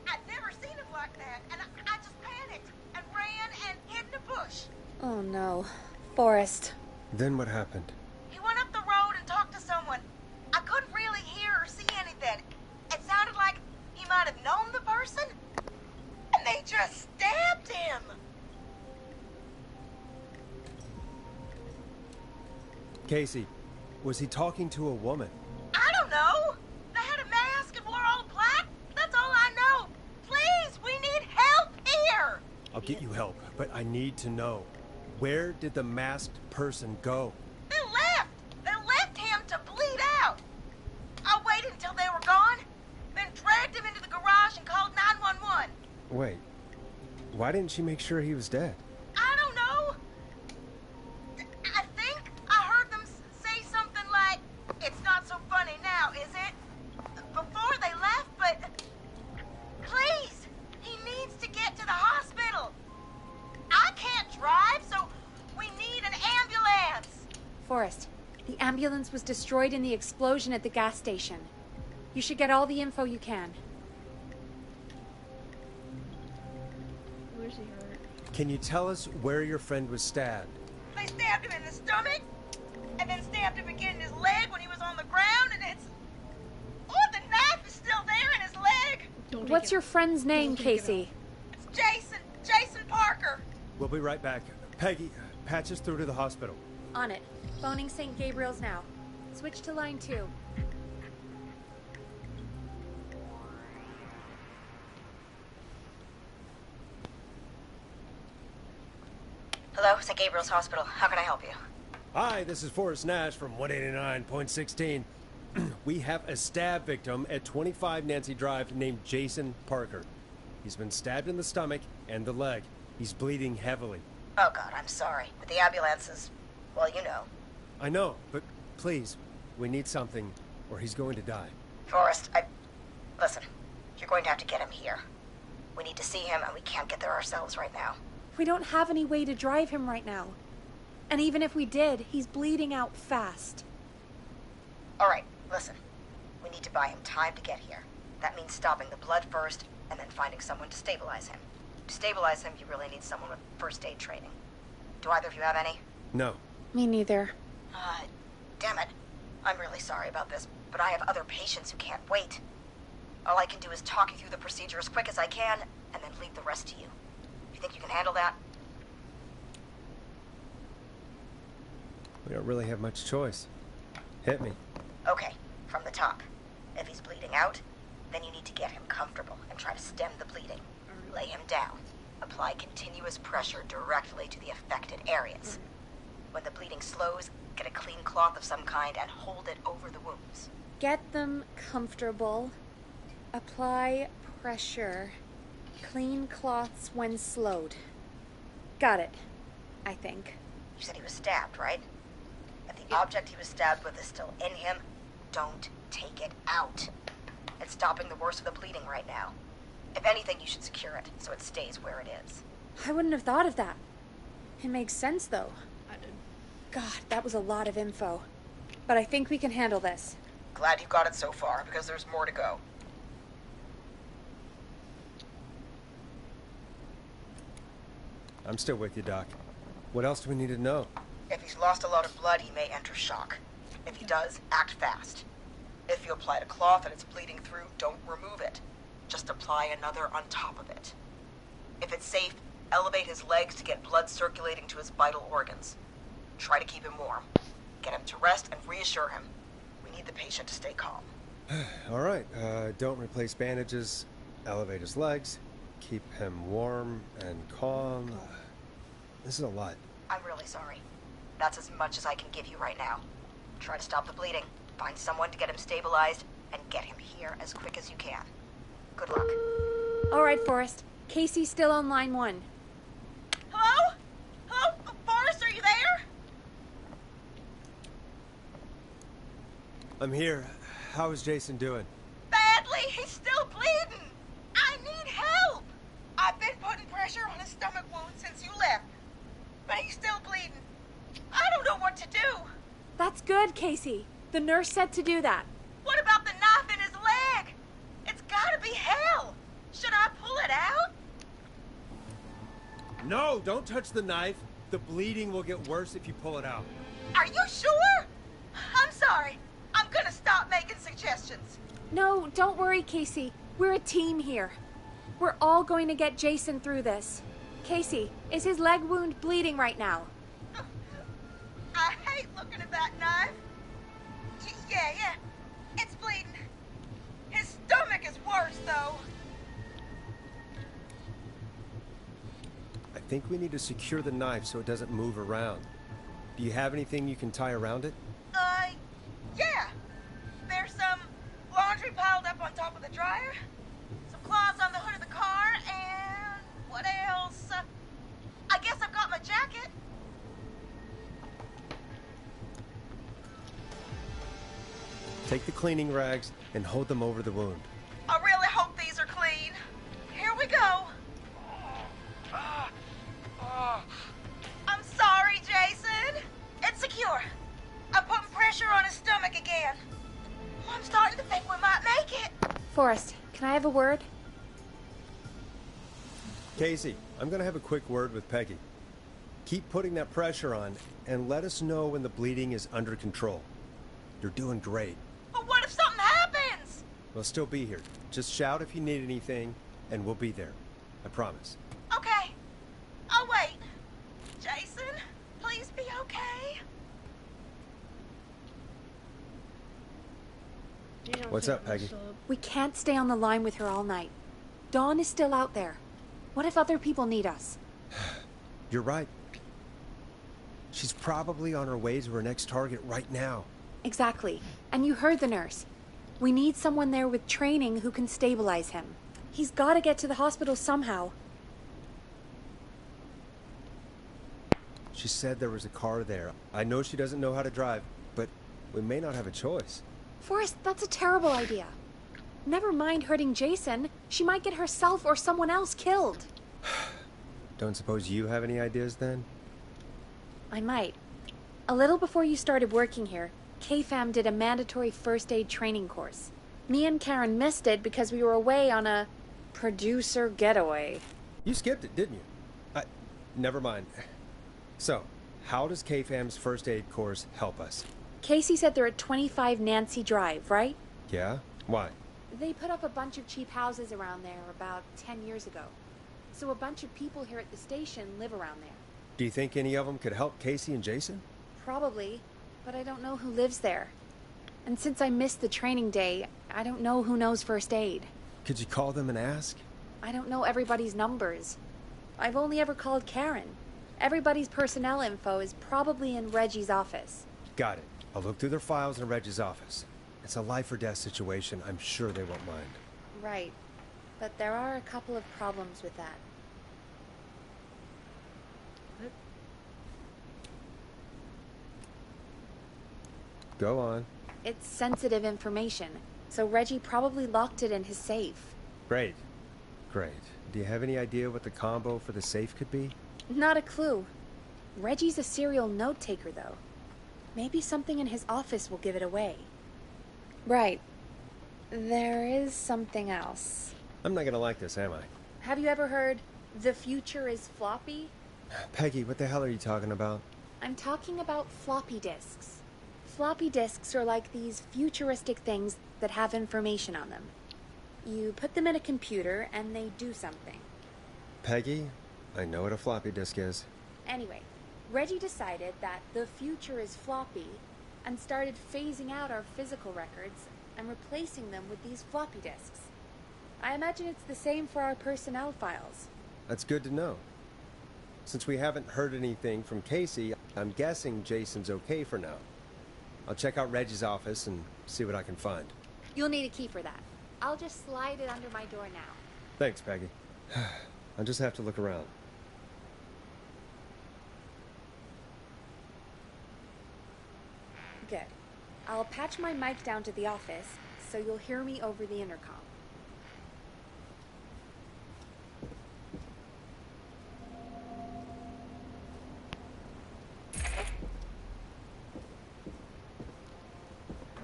I'd never seen him like that, and I just panicked and ran and hid in a bush. Oh no. Forrest. Then what happened? He went up the road and talked to someone. I couldn't really hear or see anything. It sounded like he might have known the person, and they just stabbed him. Casey, was he talking to a woman? I don't know. They had a mask and wore all black. That's all I know. Please, we need help here. I'll get you help, but I need to know. Where did the masked person go? They left. They left him to bleed out. I waited until they were gone, then dragged him into the garage and called 911. Wait, why didn't she make sure he was dead? I don't know. I think I heard them say something like, "It's not so funny now, is it?" Before they left, but please, he needs to get to the hospital. I can't drive, so we need an ambulance. Forrest, the ambulance was destroyed in the explosion at the gas station. You should get all the info you can. Where's he hurt? Can you tell us where your friend was stabbed? They stabbed him in the stomach, and then stabbed him again in his leg when he was on the ground, and it's... Oh, the knife is still there in his leg. Don't take What's it your off. friend's name, Don't take it Casey? It's Jason Parker. We'll be right back. Peggy, patch us through to the hospital. On it. Phoning St. Gabriel's now. Switch to line 2. Hello, St. Gabriel's Hospital. How can I help you? Hi, this is Forrest Nash from 189.16. We have a stab victim at 25 Nancy Drive named Jason Parker. He's been stabbed in the stomach and the leg. He's bleeding heavily. Oh, God, I'm sorry. But the ambulance is... well, you know. I know, but please, we need something or he's going to die. Forrest, listen, you're going to have to get him here. We need to see him, and we can't get there ourselves right now. We don't have any way to drive him right now. And even if we did, he's bleeding out fast. All right, listen. We need to buy him time to get here. That means stopping the blood first, and then finding someone to stabilize him. To stabilize him, you really need someone with first aid training. Do either of you have any? No. Me neither. Damn it. I'm really sorry about this, but I have other patients who can't wait. All I can do is talk you through the procedure as quick as I can, and then leave the rest to you. You think you can handle that? We don't really have much choice. Hit me. Okay, from the top. If he's bleeding out, then you need to get him comfortable and try to stem the bleeding. Lay him down. Apply continuous pressure directly to the affected areas. When the bleeding slows, get a clean cloth of some kind and hold it over the wounds. Get them comfortable. Apply pressure. Clean cloths when slowed. Got it, I think. You said he was stabbed, right? If the object he was stabbed with is still in him, don't take it out. It's stopping the worst of the bleeding right now. If anything, you should secure it so it stays where it is. I wouldn't have thought of that. It makes sense, though. I did. God, that was a lot of info. But I think we can handle this. Glad you got it so far, because there's more to go. I'm still with you, Doc. What else do we need to know? If he's lost a lot of blood, he may enter shock. If he does, act fast. If you applied a cloth and it's bleeding through, don't remove it. Just apply another on top of it. If it's safe, elevate his legs to get blood circulating to his vital organs. Try to keep him warm. Get him to rest and reassure him. We need the patient to stay calm. All right, don't replace bandages. Elevate his legs. Keep him warm and calm. This is a lot. I'm really sorry. That's as much as I can give you right now. Try to stop the bleeding, find someone to get him stabilized, and get him here as quick as you can. Good luck. All right, Forrest. Casey's still on line 1. Hello? Hello? Forrest, are you there? I'm here. How is Jason doing? Bad. He's still bleeding! I need help! I've been putting pressure on his stomach wound since you left, but he's still bleeding. I don't know what to do. That's good, Casey. The nurse said to do that. What about the knife in his leg? It's gotta be hell. Should I pull it out? No, don't touch the knife. The bleeding will get worse if you pull it out. Are you sure? I'm sorry. I'm gonna stop making suggestions. No, don't worry, Casey. We're a team here. We're all going to get Jason through this. Casey, is his leg wound bleeding right now? I hate looking at that knife. Yeah. It's bleeding. His stomach is worse, though. I think we need to secure the knife so it doesn't move around. Do you have anything you can tie around it? Yeah. There's some laundry piled up on top of the dryer, some cloths on the hood of the car, and what else? I guess I've got my jacket. Take the cleaning rags and hold them over the wound. I really hope these are clean. Here we go. I'm sorry, Jason. It's secure. I'm putting pressure on his stomach again. I'm starting to think we might make it. Forrest, can I have a word? Casey, I'm gonna have a quick word with Peggy. Keep putting that pressure on and let us know when the bleeding is under control. You're doing great. But what if something happens? We'll still be here. Just shout if you need anything, and we'll be there. I promise. Okay. I'll wait. Jason, please be okay. What's up, Peggy? We can't stay on the line with her all night. Dawn is still out there. What if other people need us? You're right. She's probably on her way to her next target right now. Exactly. And you heard the nurse. We need someone there with training who can stabilize him. He's got to get to the hospital somehow. She said there was a car there. I know she doesn't know how to drive, but we may not have a choice. Forrest, that's a terrible idea. Never mind hurting Jason. She might get herself or someone else killed. Don't suppose you have any ideas then? I might. A little before you started working here, KFAM did a mandatory first aid training course. Me and Karen missed it because we were away on a producer getaway. You skipped it, didn't you? Never mind. So, how does KFAM's first aid course help us? Casey said they're at 25 Nancy Drive, right? Yeah? Why? They put up a bunch of cheap houses around there about 10 years ago. So a bunch of people here at the station live around there. Do you think any of them could help Casey and Jason? Probably, but I don't know who lives there. And since I missed the training day, I don't know who knows first aid. Could you call them and ask? I don't know everybody's numbers. I've only ever called Karen. Everybody's personnel info is probably in Reggie's office. Got it. I'll look through their files in Reggie's office. It's a life or death situation. I'm sure they won't mind. Right. But there are a couple of problems with that. Go on. It's sensitive information, so Reggie probably locked it in his safe. Great. Great. Do you have any idea what the combo for the safe could be? Not a clue. Reggie's a serial note-taker, though. Maybe something in his office will give it away. Right. There is something else. I'm not gonna like this, am I? Have you ever heard, the future is floppy? Peggy, what the hell are you talking about? I'm talking about floppy disks. Floppy disks are like these futuristic things that have information on them. You put them in a computer and they do something. Peggy, I know what a floppy disk is. Anyway, Reggie decided that the future is floppy and started phasing out our physical records and replacing them with these floppy disks. I imagine it's the same for our personnel files. That's good to know. Since we haven't heard anything from Casey, I'm guessing Jason's okay for now. I'll check out Reggie's office and see what I can find. You'll need a key for that. I'll just slide it under my door now. Thanks, Peggy. I'll just have to look around. Good. I'll patch my mic down to the office, so you'll hear me over the intercom.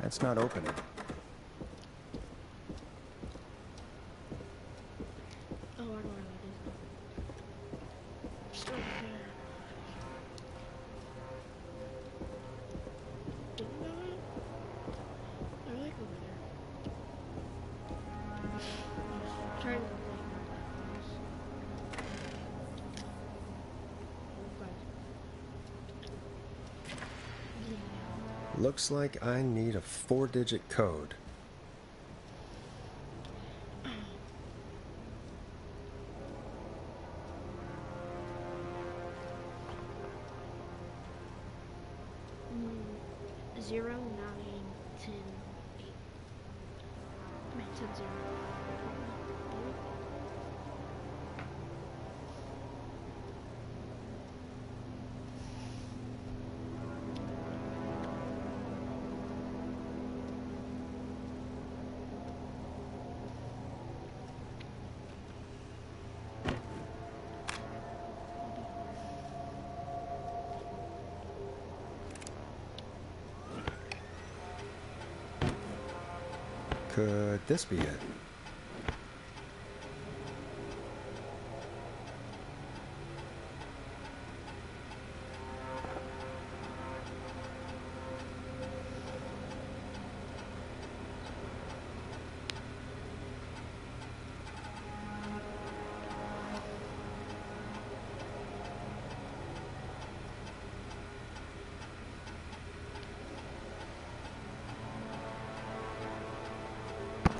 That's not opening. Oh, I know where that is. Just over there. Didn't know it? They're like over there. Trying to think where that was. Looks like I need a 4-digit code. Zero, 9, 10, 8. I mean, 10, 0. Could this be it?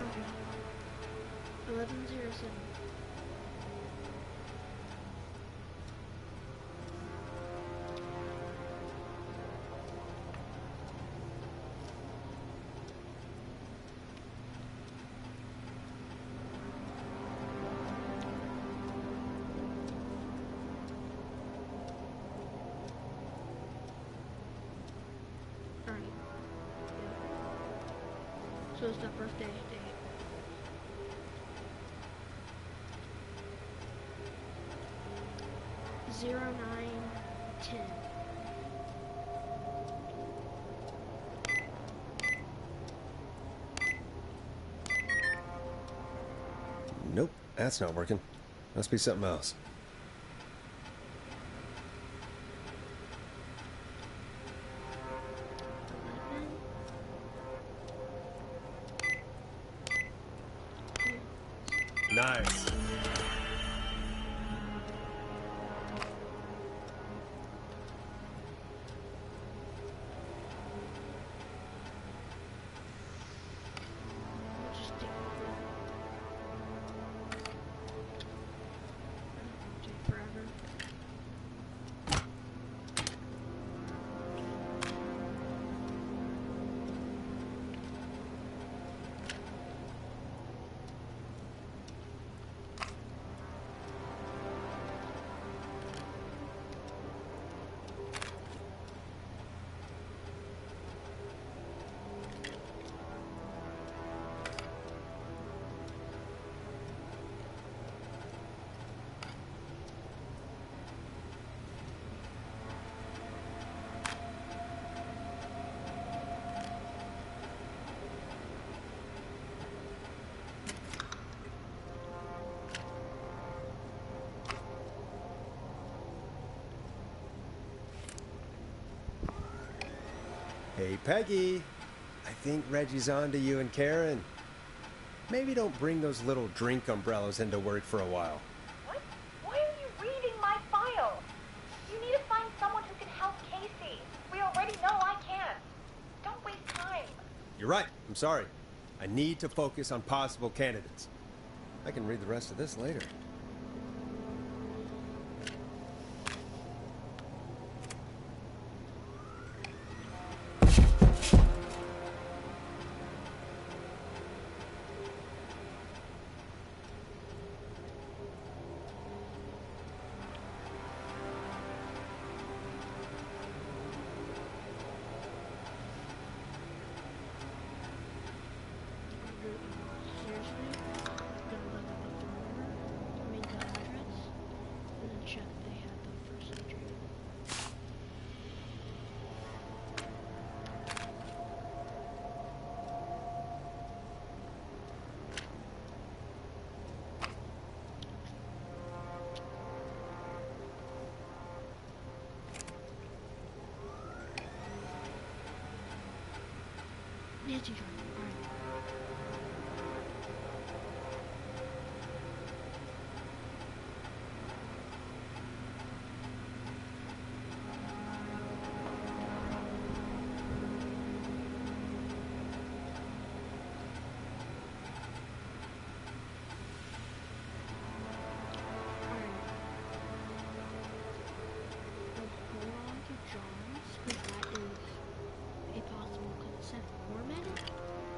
Okay. 1107. Alright. Yep. So it's that birthday date. 0, 9, 10. Nope, that's not working. Must be something else. Nice. Just take forever. Hey, Peggy. I think Reggie's on to you and Karen. Maybe don't bring those little drink umbrellas into work for a while. What? Why are you reading my file? You need to find someone who can help Casey. We already know I can. Don't waste time. You're right. I'm sorry. I need to focus on possible candidates. I can read the rest of this later. Seriously? Gonna let that go forever? get you, Jordan. Alright. Hold on to John's, because that is a possible consent for Madden.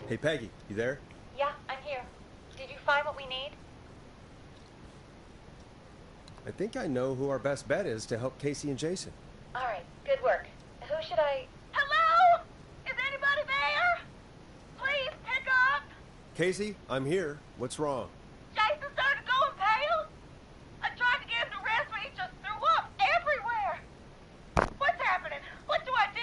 Hey, Peggy, you there? Yeah, I'm here. Did you find what we need? I think I know who our best bet is to help Casey and Jason. All right, good work. Who should I... Hello? Is anybody there? Please pick up. Casey, I'm here. What's wrong? Jason started going pale. I tried to get him to rest, but he just threw up everywhere. What's happening? What do I do?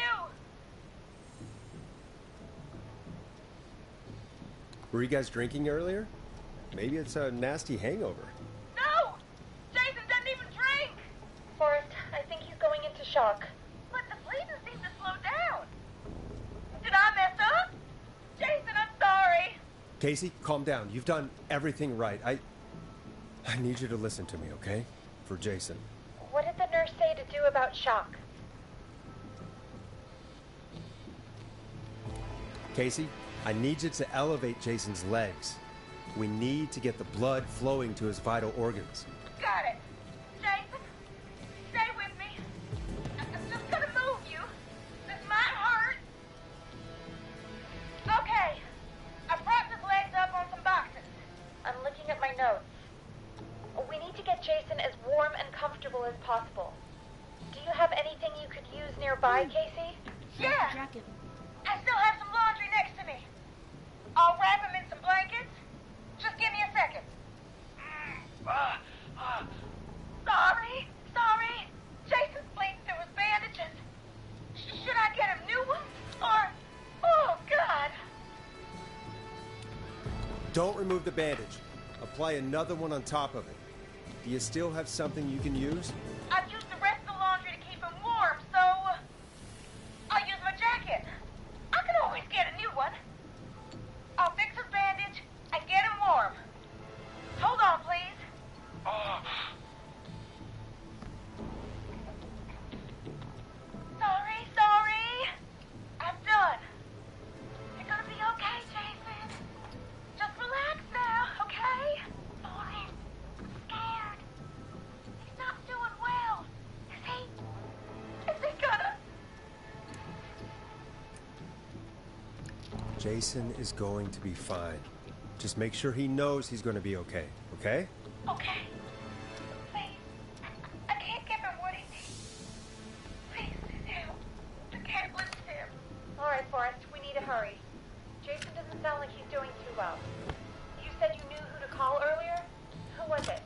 Were you guys drinking earlier? Maybe it's a nasty hangover. No! Jason doesn't even drink. Forrest, I think he's going into shock. But the bleeding seemed to slow down. Did I mess up? Jason, I'm sorry. Casey, calm down. You've done everything right. I need you to listen to me, okay? For Jason. What did the nurse say to do about shock? Casey, I need you to elevate Jason's legs. We need to get the blood flowing to his vital organs. Got it. Jason, stay with me. I'm just gonna move you. This might hurt. Okay. I propped his legs up on some boxes. I'm looking at my notes. We need to get Jason as warm and comfortable as possible. Do you have anything you could use nearby, Casey? Yeah. Jacket. I still have some laundry next to me. I'll wrap him in some blankets. Just give me a second. Sorry. Jason's bleeding through his bandages. Should I get him new ones? Or... Oh, God. Don't remove the bandage. Apply another one on top of it. Do you still have something you can use? I've used the rest of the laundry to keep him warm, so... I'll use my jacket. I can always get a new one. I'll fix his bandage and get him warm. Hold on, please. Sorry. I'm done. You're gonna be okay, Jason. Just relax now, okay? Boy, I'm scared. He's not doing well. Is he gonna... Jason is going to be fine. Just make sure he knows he's going to be okay, okay? Okay. Please. I can't give him what he needs. Please, sit down. I can't lift him. All right, Forrest, we need to hurry. Jason doesn't sound like he's doing too well. You said you knew who to call earlier? Who was it?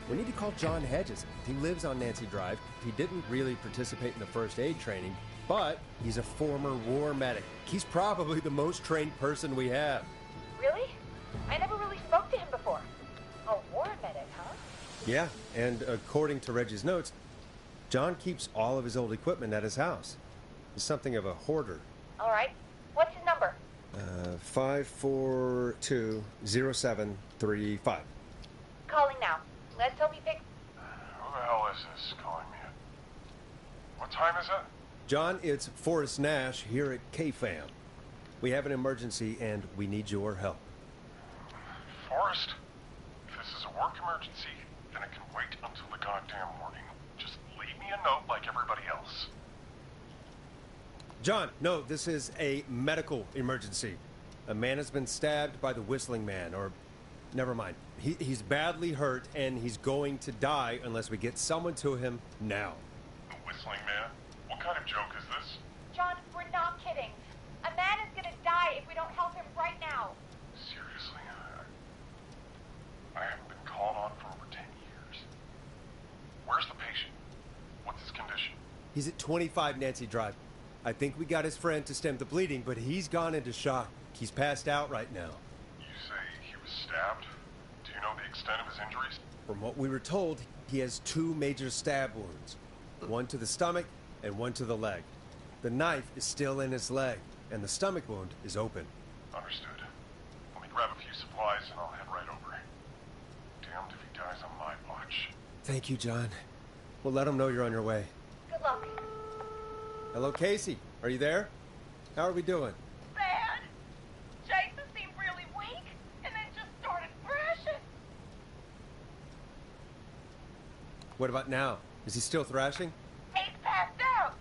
We need to call John Hedges. He lives on Nancy Drive. He didn't really participate in the first aid training, but he's a former war medic. He's probably the most trained person we have. Really? I never really spoke to him before. A war medic, huh? Yeah, and according to Reggie's notes, John keeps all of his old equipment at his house. He's something of a hoarder. All right. What's his number? 5420735. Calling now. Let's hope he picks... Who the hell is this calling me? What time is it? John, it's Forrest Nash here at KFAM. We have an emergency and we need your help. Forrest? If this is a work emergency, then it can wait until the goddamn morning. Just leave me a note like everybody else. John, no, this is a medical emergency. A man has been stabbed by the Whistling Man, or... Never mind. He's badly hurt, and he's going to die unless we get someone to him now. The Whistling Man? What kind of joke is this? John, we're not kidding. A man is gonna die if we don't help him right now. Seriously? I haven't been called on for over 10 years. Where's the patient? What's his condition? He's at 25 Nancy Drive. I think we got his friend to stem the bleeding, but he's gone into shock. He's passed out right now. You say he was stabbed? Do you know the extent of his injuries? From what we were told, he has 2 major stab wounds. One to the stomach and one to the leg. The knife is still in his leg, and the stomach wound is open. Understood. Let me grab a few supplies and I'll head right over. Damned if he dies on my watch. Thank you, John. We'll let him know you're on your way. Good luck. Hello, Casey. Are you there? How are we doing? Bad. Jason seemed really weak, and then just started crashing. What about now? Is he still thrashing? He's passed out.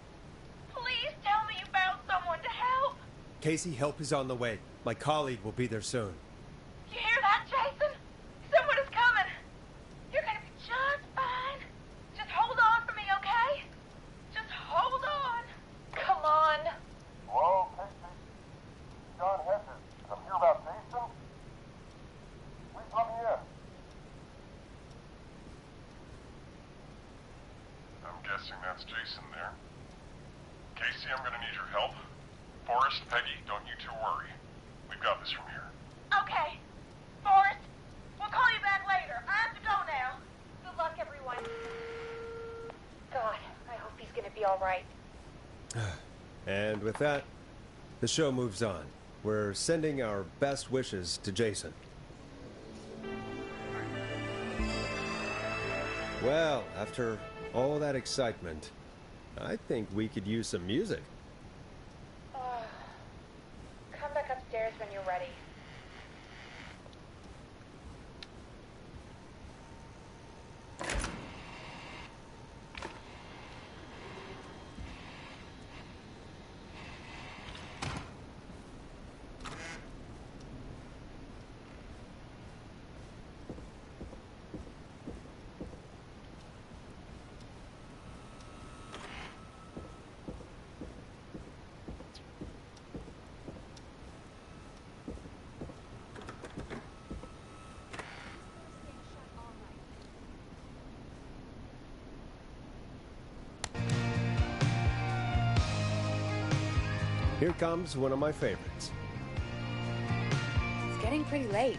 Please tell me you found someone to help. Casey, help is on the way. My colleague will be there soon. You hear that, Jason? Someone is coming. You're gonna be just fine. Just hold on for me, okay? Just hold on. Come on. Hello, Casey. John Hedges. I'm here about Jason. Please let me in. I'm guessing that's Jason there. Casey, I'm gonna need your help. Forrest, Peggy, don't you two worry. We've got this from here. Okay. Forrest, we'll call you back later. I have to go now. Good luck, everyone. God, I hope he's gonna be all right. And with that, the show moves on. We're sending our best wishes to Jason. Well, after all that excitement, I think we could use some music. Come back upstairs when you're ready. Here comes one of my favorites. It's getting pretty late.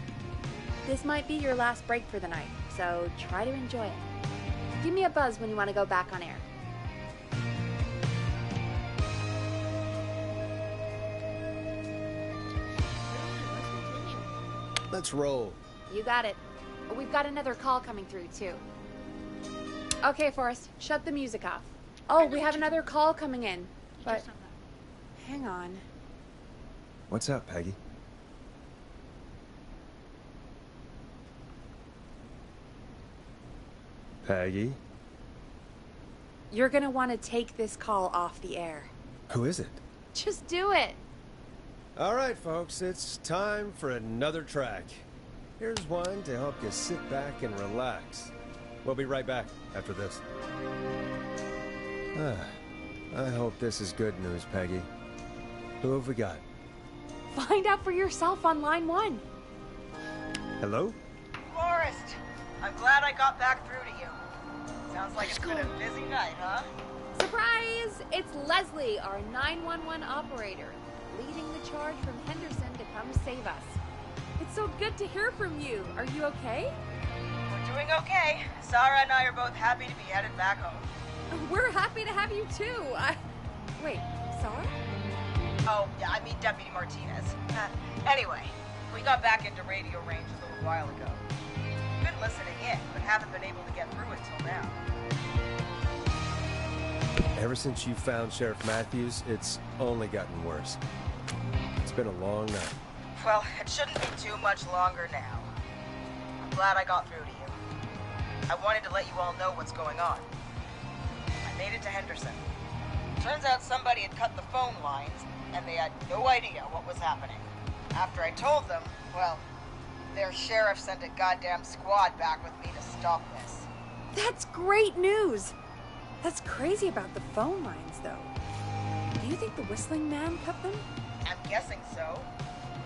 This might be your last break for the night, so try to enjoy it. Give me a buzz when you want to go back on air. Let's roll. You got it. We've got another call coming through, too. Okay, Forrest, shut the music off. Oh, we have another call coming in. But hang on. What's up, Peggy? Peggy? You're gonna want to take this call off the air. Who is it? Just do it. All right, folks, it's time for another track. Here's one to help you sit back and relax. We'll be right back after this. I hope this is good news, Peggy. Who have we got? Find out for yourself on line 1. Hello? Forrest, I'm glad I got back through to you. Sounds like it's been a busy night, huh? Surprise! It's Leslie, our 911 operator, leading the charge from Henderson to come save us. It's so good to hear from you. Are you okay? We're doing okay. Sarah and I are both happy to be headed back home. We're happy to have you too. Wait, Sarah? Oh, yeah, I mean Deputy Martinez. Anyway, we got back into radio range a little while ago. Been listening in, but haven't been able to get through it till now. Ever since you found Sheriff Matthews, it's only gotten worse. It's been a long night. Well, it shouldn't be too much longer now. I'm glad I got through to you. I wanted to let you all know what's going on. I made it to Henderson. Turns out somebody had cut the phone lines, and they had no idea what was happening. After I told them, well, their sheriff sent a goddamn squad back with me to stop this. That's great news. That's crazy about the phone lines, though. Do you think the Whistling Man cut them? I'm guessing so.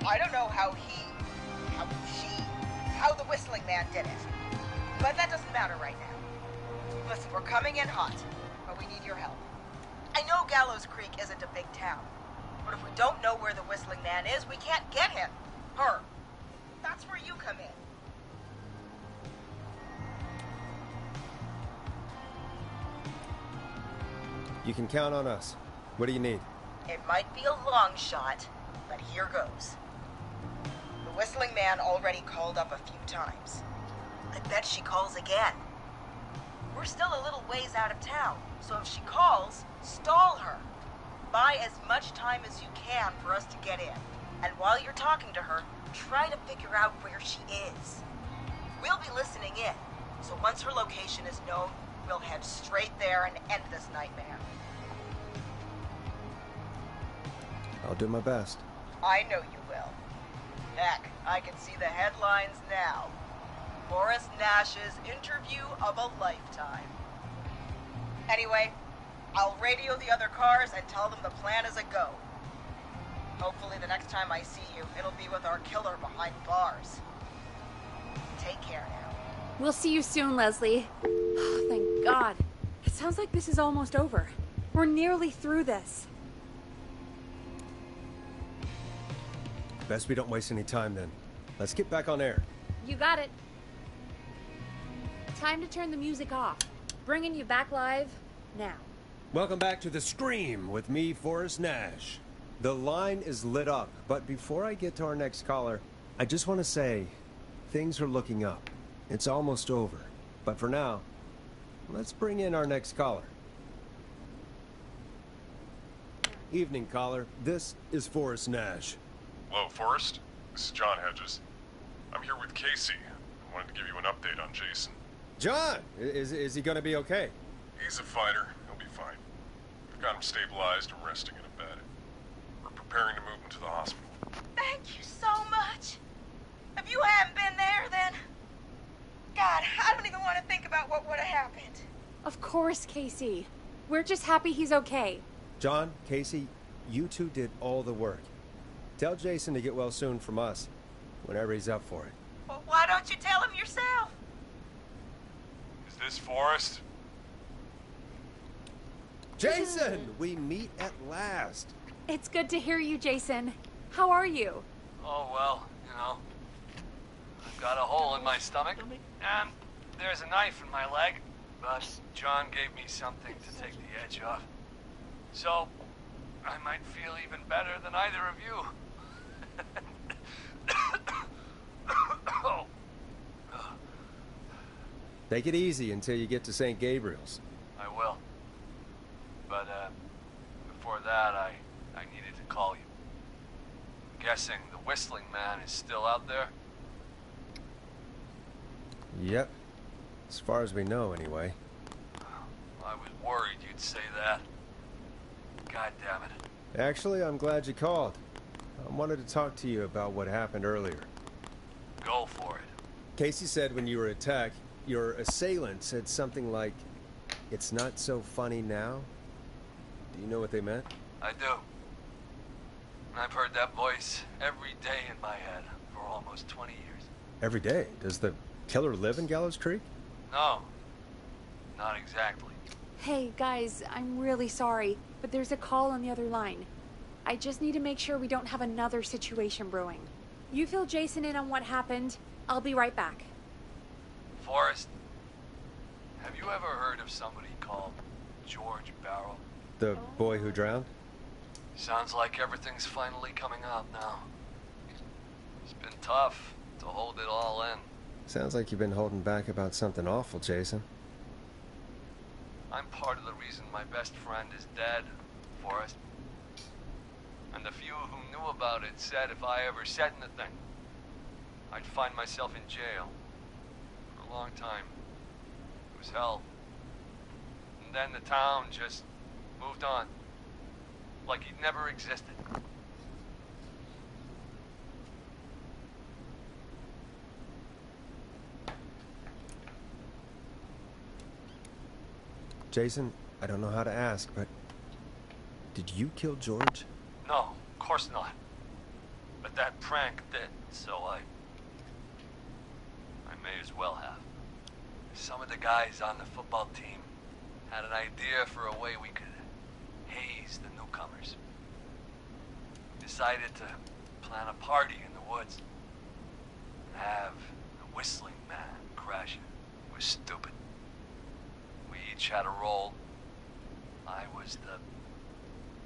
I don't know how the Whistling Man did it. But that doesn't matter right now. Listen, we're coming in hot, but we need your help. I know Gallows Creek isn't a big town, but if we don't know where the Whistling Man is, we can't get him. Her. That's where you come in. You can count on us. What do you need? It might be a long shot, but here goes. The Whistling Man already called up a few times. I bet she calls again. We're still a little ways out of town, so if she calls, stall her. Buy as much time as you can for us to get in. And while you're talking to her, try to figure out where she is. We'll be listening in, so once her location is known, We'll head straight there and end this nightmare. I'll do my best. I know you will. Heck, I can see the headlines now. Forrest Nash's interview of a lifetime. Anyway, I'll radio the other cars and tell them the plan is a go. Hopefully the next time I see you, it'll be with our killer behind bars. Take care now. We'll see you soon, Leslie. Oh, thank God. It sounds like this is almost over. We're nearly through this. Best we don't waste any time then. Let's get back on air. You got it. Time to turn the music off. Bringing you back live now. Welcome back to The Scream with me, Forrest Nash. The line is lit up, but before I get to our next caller, I just want to say things are looking up. It's almost over. But for now, let's bring in our next caller. Evening, caller. This is Forrest Nash. Hello, Forrest. This is John Hedges. I'm here with Casey. I wanted to give you an update on Jason. John! Is he gonna be okay? He's a fighter. He'll be fine. We've got him stabilized and resting in a bed. We're preparing to move him to the hospital. Thank you so much. If you hadn't been there, then... God, I don't even want to think about what would have happened. Of course, Casey. We're just happy he's okay. John, Casey, you two did all the work. Tell Jason to get well soon from us, whenever he's up for it. Well, why don't you tell him yourself? Is this Forrest? Jason! We meet at last. It's good to hear you, Jason. How are you? Oh, well, you know. I've got a hole in my stomach, and there's a knife in my leg, but John gave me something to take the edge off. So, I might feel even better than either of you. Oh. Take it easy until you get to St. Gabriel's. I will. But, before that, I needed to call you. I'm guessing the Whistling Man is still out there? Yep. As far as we know, anyway. I was worried you'd say that. God damn it. Actually, I'm glad you called. I wanted to talk to you about what happened earlier. Go for it. Casey said when you were attacked, your assailant said something like, "It's not so funny now." Do you know what they meant? I do. And I've heard that voice every day in my head for almost 20 years. Every day? Does the killer live in Gallows Creek? No. Not exactly. Hey, guys, I'm really sorry, but there's a call on the other line. I just need to make sure we don't have another situation brewing. You fill Jason in on what happened. I'll be right back. Forrest, have you ever heard of somebody called George Barrow? The boy who drowned? Sounds like everything's finally coming out now. It's been tough to hold it all in. Sounds like you've been holding back about something awful, Jason. I'm part of the reason my best friend is dead, Forrest. And the few who knew about it said if I ever said anything, I'd find myself in jail. For a long time. It was hell. And then the town just moved on. Like he'd never existed. Jason, I don't know how to ask, but did you kill George? No, of course not. But that prank did, so I may as well have. Some of the guys on the football team had an idea for a way we could haze the newcomers. We decided to plan a party in the woods. Have the Whistling Man crash it. It was stupid. We each had a role. I was the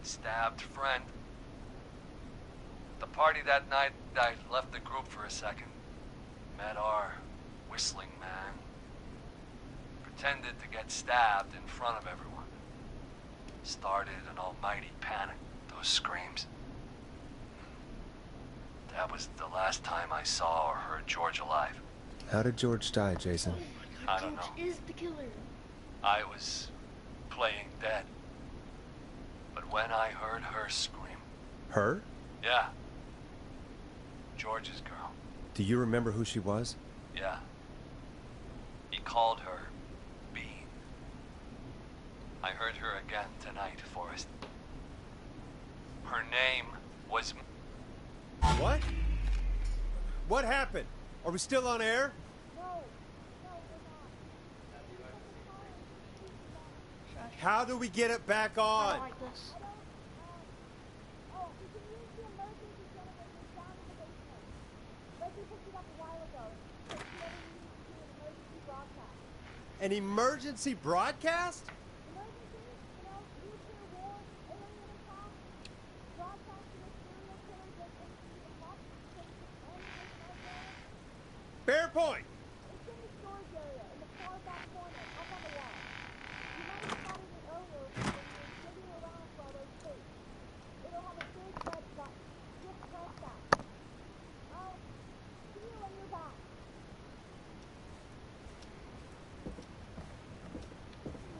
stabbed friend. At the party that night, I left the group for a second. Met our Whistling Man. Pretended to get stabbed in front of everyone. Started an almighty panic. Those screams. That was the last time I saw or heard George alive. How did George die, Jason? Oh my God, I don't George know. is the killer. I was playing dead. But when I heard her scream... Her? Yeah. George's girl. Do you remember who she was? Yeah. He called her Bean. I heard her again tonight, Forrest. Her name was... What? What happened? Are we still on air? How do we get it back I on? don't like this. An emergency broadcast? Bear Point!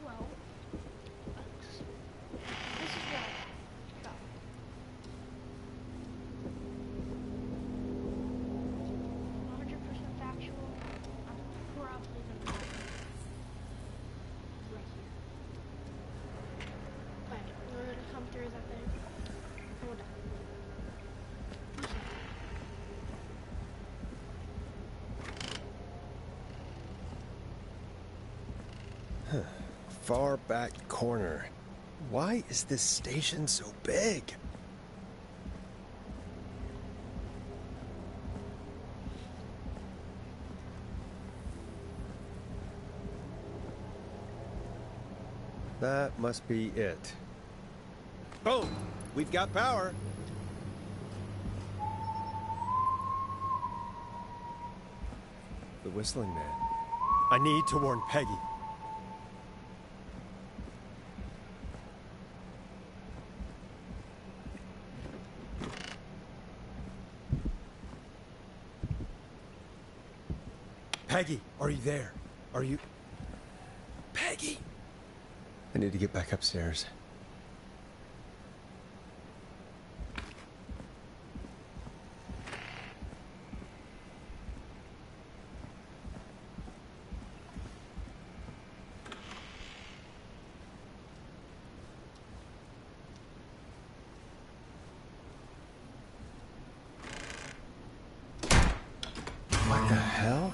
Well, this is what I got. 100% factual. I'm probably gonna die right here. Like, we're gonna come through that thing. And we'll die. Far back corner. Why is this station so big? That must be it. Boom! We've got power. The whistling man. I need to warn Peggy. Peggy, are you there? Are you... Peggy! I need to get back upstairs. What the hell?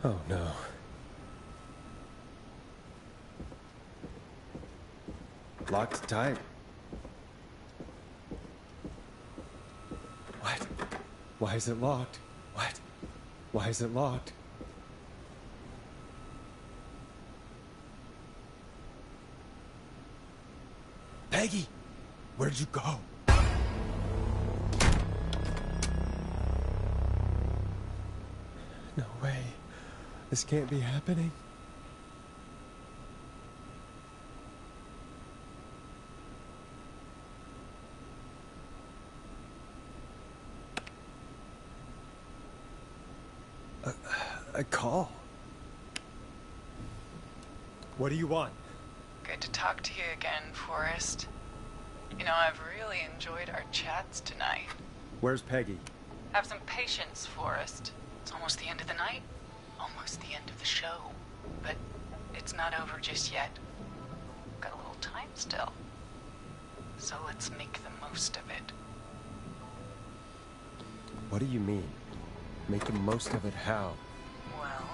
Oh no. Locked tight. What? Why is it locked? What? Why is it locked? Peggy! Where'd you go? No way. This can't be happening. A call. What do you want? Good to talk to you again, Forrest. You know, I've really enjoyed our chats tonight. Where's Peggy? Have some patience, Forrest. It's almost the end of the night. Almost the end of the show. But it's not over just yet. Got a little time still. So let's make the most of it. What do you mean? Make the most of it how? Well...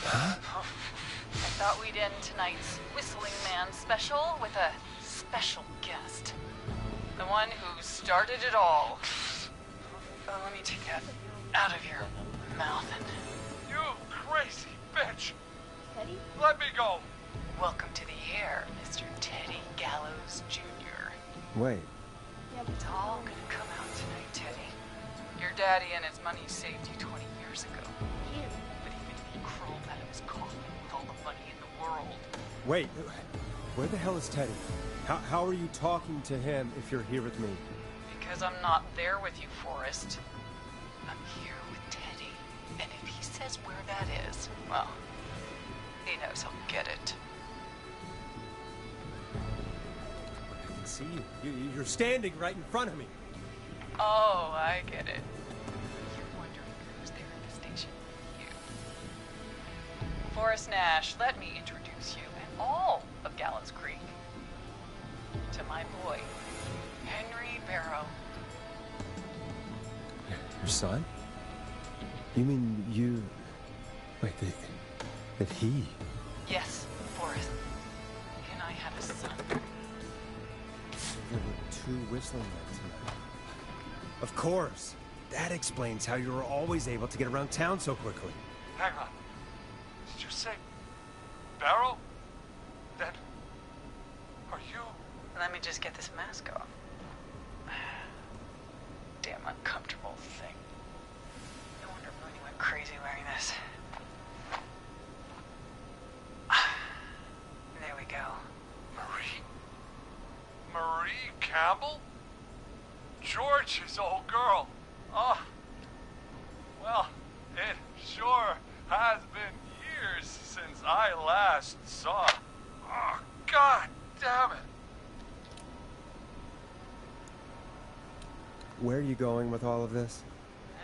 Huh? I thought we'd end tonight's Whistling Man special with a special guest. The one who started it all. Let me take that out of your mouth and... You crazy bitch! Teddy? Let me go! Welcome to the air, Mr. Teddy Gallows Jr. Wait. Yeah, It's all gonna come out tonight, Teddy. Your daddy and his money saved you 20 years ago. Him. But he made me crawl out of his coffin with all the money in the world. Wait, where the hell is Teddy? How are you talking to him if you're here with me? Because I'm not there with you, Forrest. I'm here with Teddy. And if he says where that is, well, he knows he'll get it. I can see you. You're standing right in front of me. Oh, I get it. You're wondering who's there at the station. You. Forrest Nash, let me introduce you and all of Gallows Creek to my boy, Henry Barrow. Your son? You mean you... Wait, that he... Yes, Forrest. He and I have a son. There were 2 whistling men tonight. Of course. That explains how you were always able to get around town so quickly. Hang on. Did you say Barrow? Then are you? Let me just get this mask off. Damn uncomfortable thing. No wonder Mooney went crazy wearing this. There we go. Marie Campbell? George's old girl. Oh, well, it sure has been years since I last saw. Oh, God damn it. Where are you going with all of this?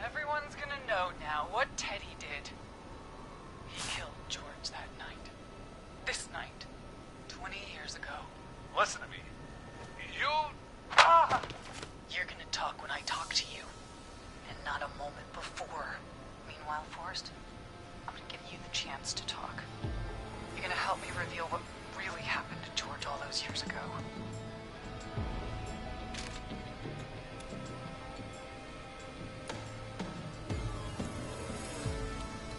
Everyone's gonna know now what Teddy did. He killed George that night. This night. 20 years ago. Listen to me. You... You're gonna talk when I talk to you. And not a moment before. Meanwhile, Forrest, I'm gonna give you the chance to talk. You're gonna help me reveal what really happened to George all those years ago.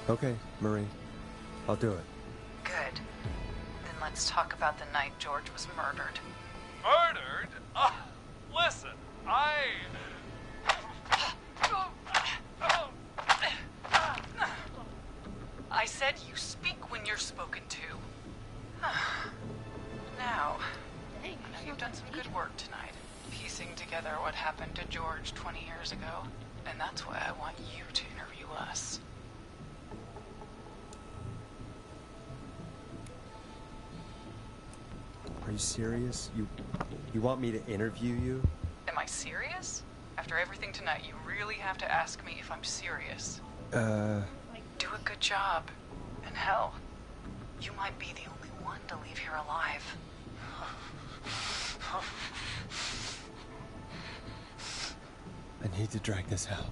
Okay, Marie. I'll do it. Good. Then let's talk about the night George was murdered. Murdered? Listen, I said you speak when you're spoken to. Now, I know you've done some good work tonight, piecing together what happened to George 20 years ago, and that's why I want you to interview us. Are you serious? You want me to interview you? Am I serious? After everything tonight, you really have to ask me if I'm serious. Do a good job. And hell, you might be the only one to leave here alive. I need to drag this out.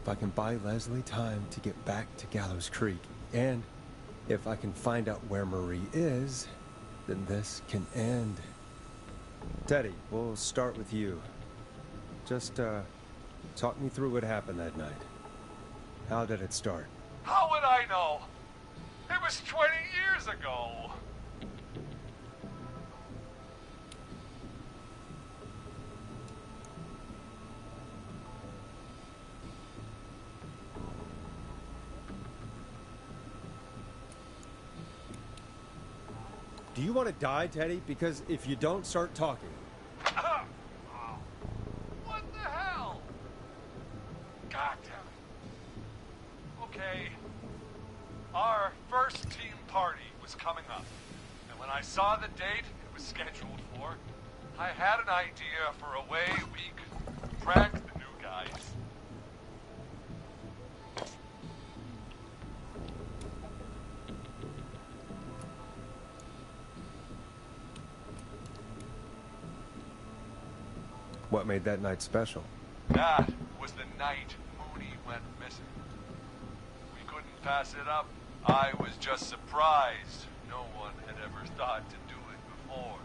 If I can buy Leslie time to get back to Gallows Creek, and if I can find out where Marie is, then this can end. Teddy, we'll start with you. Just, talk me through what happened that night. How did it start? how would I know? It was 20 years ago. Do you want to die, Teddy? Because if you don't start talking... What the hell? God damn it. Okay. Our first team party was coming up. And when I saw the date it was scheduled for, I had an idea for a way we could prank the new guys. What made that night special? That was the night Mooney went missing. We couldn't pass it up. I was just surprised. No one had ever thought to do it before.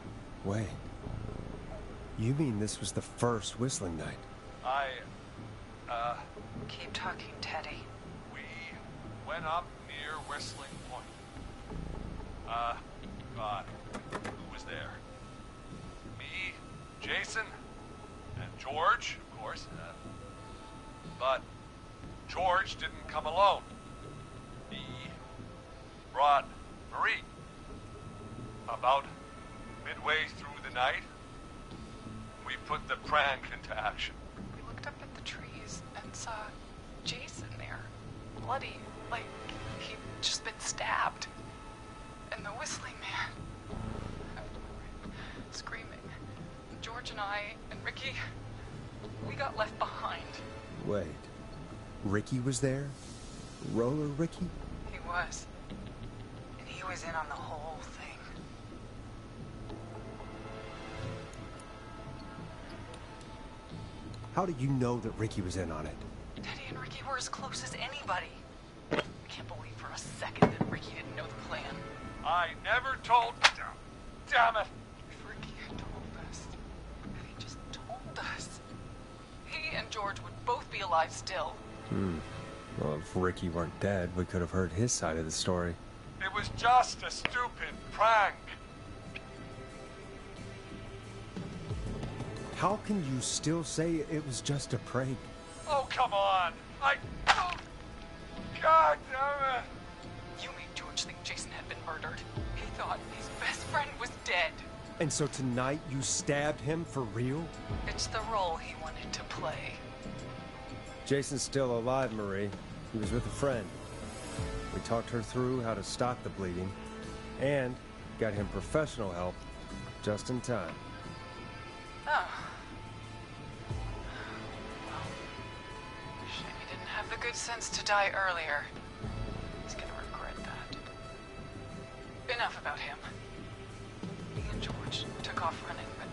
Wait. You mean this was the first whistling night? Keep talking, Teddy. We went up near Whistling Point. God, who was there? Me, Jason, and George, of course. But George didn't come alone. He brought Marie. night, we put the prank into action. We looked up at the trees and saw Jason there, bloody, like he'd just been stabbed. And the whistling man, screaming. George and I and Ricky, we got left behind. Wait. Ricky was there? Roller Ricky? He was. And he was in on the whole thing. How do you know that Ricky was in on it? Teddy and Ricky were as close as anybody. I can't believe for a second that Ricky didn't know the plan. I never told... Damn it! If Ricky had told us, if he just told us, he and George would both be alive still. Well, if Ricky weren't dead, we could have heard his side of the story. It was just a stupid prank. How can you still say it was just a prank? Oh, come on! Oh, God damn it! You made George think Jason had been murdered. He thought his best friend was dead. And so tonight you stabbed him for real? It's the role he wanted to play. Jason's still alive, Marie. He was with a friend. We talked her through how to stop the bleeding and got him professional help just in time. Oh. Well, shame he didn't have the good sense to die earlier. He's gonna regret that. Enough about him. Me and George took off running, but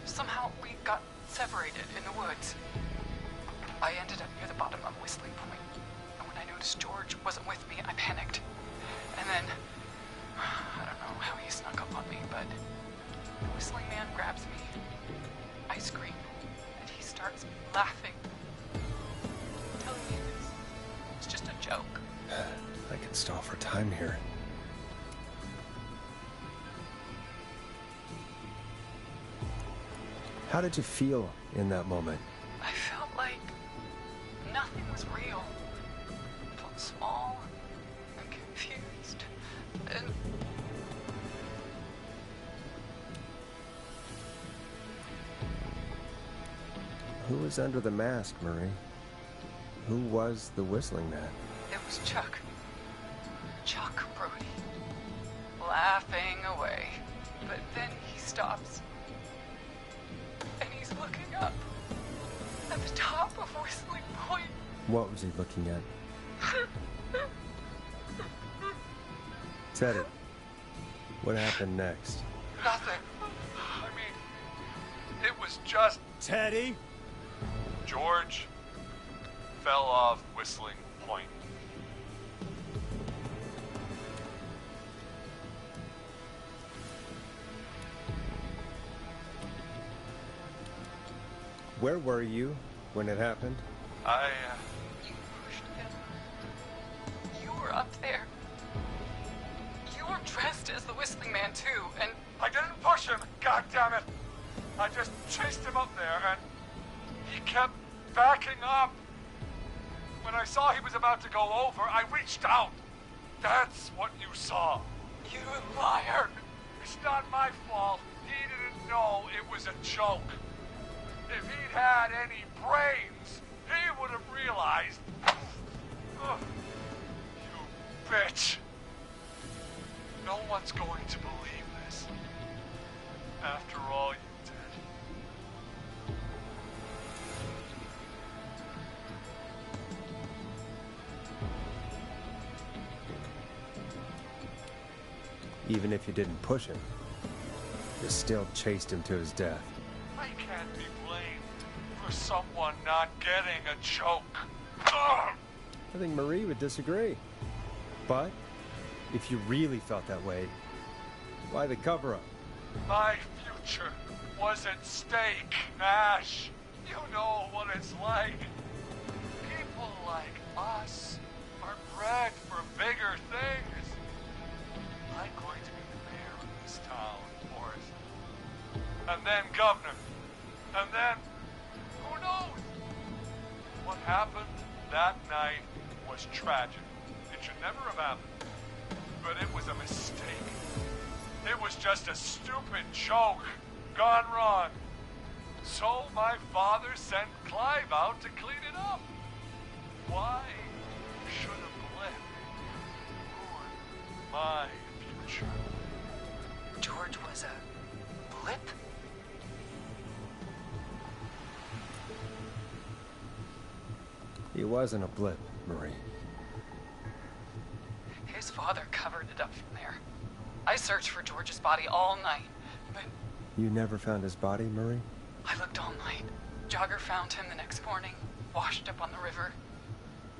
somehow we got separated in the woods. I ended up near the bottom of Whistling Point, and when I noticed George wasn't with me, I panicked. And then, I don't know how he snuck up on me, but the Whistling Man grabs me. I scream, and he starts laughing. I'm telling you this. It's just a joke. I can stall for time here. How did you feel in that moment? I felt like nothing was real. I felt small and confused and... Who was under the mask, Marie? Who was the Whistling Man? It was Chuck. Chuck Brody. Laughing away. But then he stops. And he's looking up. At the top of Whistling Point. What was he looking at? Teddy, what happened next? Nothing. I mean, it was just... Teddy? George fell off Whistling Point. Where were you when it happened? You pushed him. You were up there. You were dressed as the Whistling Man, too, and... I didn't push him, God damn it! I just chased him up there, and he kept backing up. When I saw he was about to go over, I reached out. That's what you saw. You liar! It's not my fault. He didn't know it was a joke. If he'd had any brains, he would have realized. Ugh. You bitch. No one's going to believe this. After all you did. Even if you didn't push him, you still chased him to his death. I can't be blamed for someone not getting a joke. Ugh. I think Marie would disagree. But if you really felt that way, why the cover-up? My future was at stake, Ash. You know what it's like. People like us are bred for bigger things. I'm going to be the mayor of this town, Forrest. And then governor. And then, who knows? What happened that night was tragic. It should never have happened. But it was a mistake. It was just a stupid joke. gone wrong. So my father sent Clive out to clean it up. Why should a blip ruin my future? George was a blip? He wasn't a blip, Marie. His father covered it up from there. I searched for George's body all night, but... You never found his body, Marie? I looked all night. Jogger found him the next morning, washed up on the river.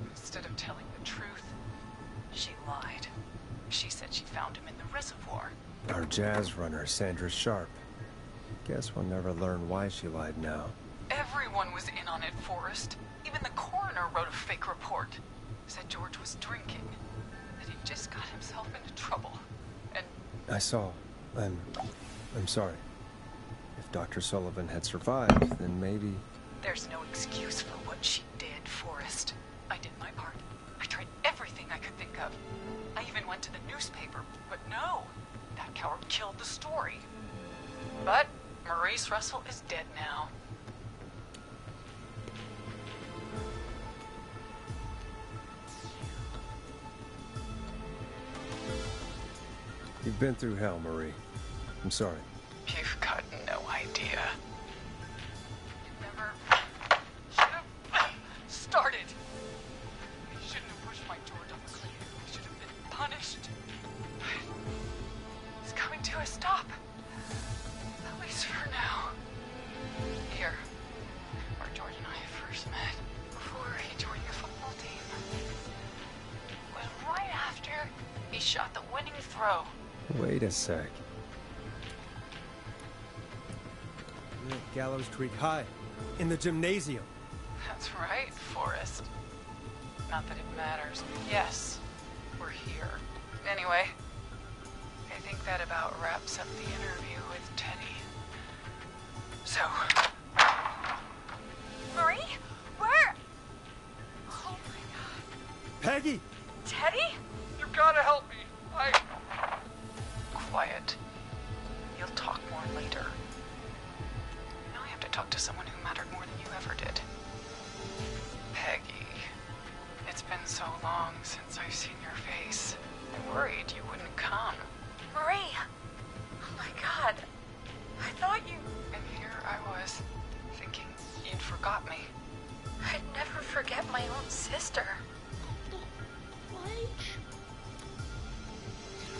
Instead of telling the truth, she lied. She said she found him in the reservoir. Our jazz runner, Sandra Sharp. Guess we'll never learn why she lied now. Everyone was in on it, Forrest. Even the coroner wrote a fake report. Said George was drinking. That he just got himself into trouble. And... I saw. I'm sorry. If Dr. Sullivan had survived, then maybe... There's no excuse for what she did, Forrest. I did my part. I tried everything I could think of. I even went to the newspaper, but no. That coward killed the story. But Maurice Russell is dead now. You've been through hell, Marie. I'm sorry. You've got no idea. You never should have started. You shouldn't have pushed my George off a cliff. You should have been punished. He's coming to a stop. At least for now. Here, where George and I first met, before he joined your football team. It was right after he shot the winning throw. Wait a sec. We're at Gallows Creek High, in the gymnasium. That's right, Forrest. Not that it matters. Yes, we're here. Anyway, I think that about wraps up the interview with Teddy. So... Marie? Where? Oh my god. Peggy! Teddy? You gotta help me. Quiet. You'll talk more later. Now I have to talk to someone who mattered more than you ever did. Peggy. It's been so long since I've seen your face. I worried you wouldn't come. Marie! Oh my god. I thought you... And here I was, thinking you'd forgot me. I'd never forget my own sister.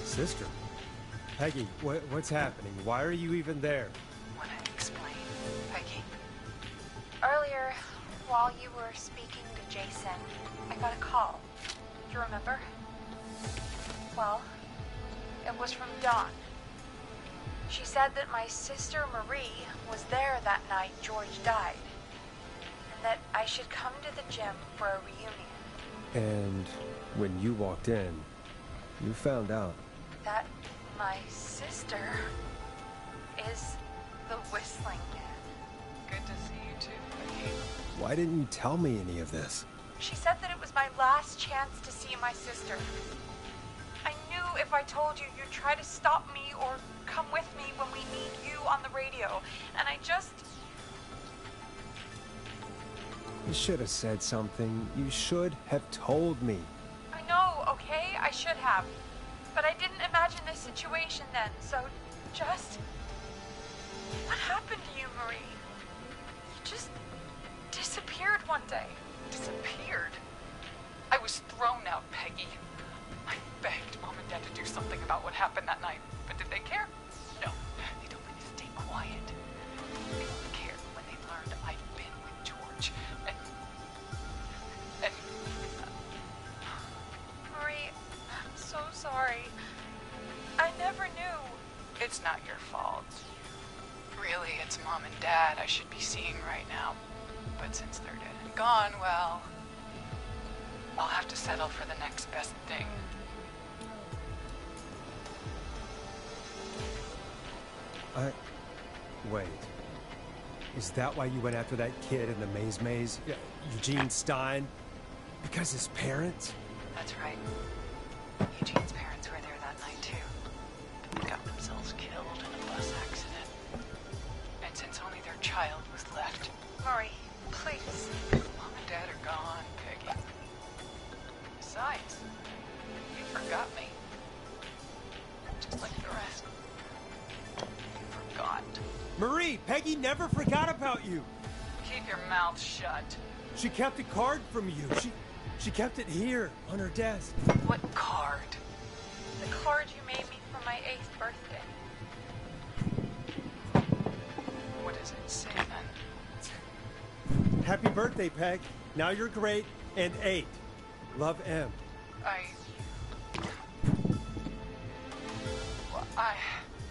Sister? Peggy, what's happening? Why are you even there? Want to explain, Peggy? Earlier, while you were speaking to Jason, I got a call. Do you remember? Well, it was from Dawn. She said that my sister Marie was there that night George died, and that I should come to the gym for a reunion. And when you walked in, you found out. That my sister is the Whistling Man. Good to see you too, Peggy. Why didn't you tell me any of this? She said that it was my last chance to see my sister. I knew if I told you, you'd try to stop me or come with me when we need you on the radio. And I just... You should have said something. You should have told me. I know, okay? I should have. But I didn't imagine this situation then, so just... What happened to you, Marie? You just disappeared one day. Disappeared? I was thrown out, Peggy. I begged Mom and Dad to do something about what happened that night, but did they care? No, they told me to stay quiet. They only cared when they learned I'd been with George, and... Marie, I'm so sorry. I never knew. It's not your fault. Really, it's Mom and Dad I should be seeing right now. But since they're dead and gone, well... I'll have to settle for the next best thing. Wait. Is that why you went after that kid in the maze? Eugene Stein? Because his parents? That's right. Eugene's parents were there that night, too. They got themselves killed in a bus accident. our child was left. Marie, please. Mom and Dad are gone, Peggy. Besides, you forgot me. Just like the rest. You forgot. Marie, Peggy never forgot about you. Keep your mouth shut. She kept a card from you. She kept it here on her desk. What card? The card you made me for my 8th birthday. What does it say then? Happy birthday, Peg. Now you're great and 8. Love, M.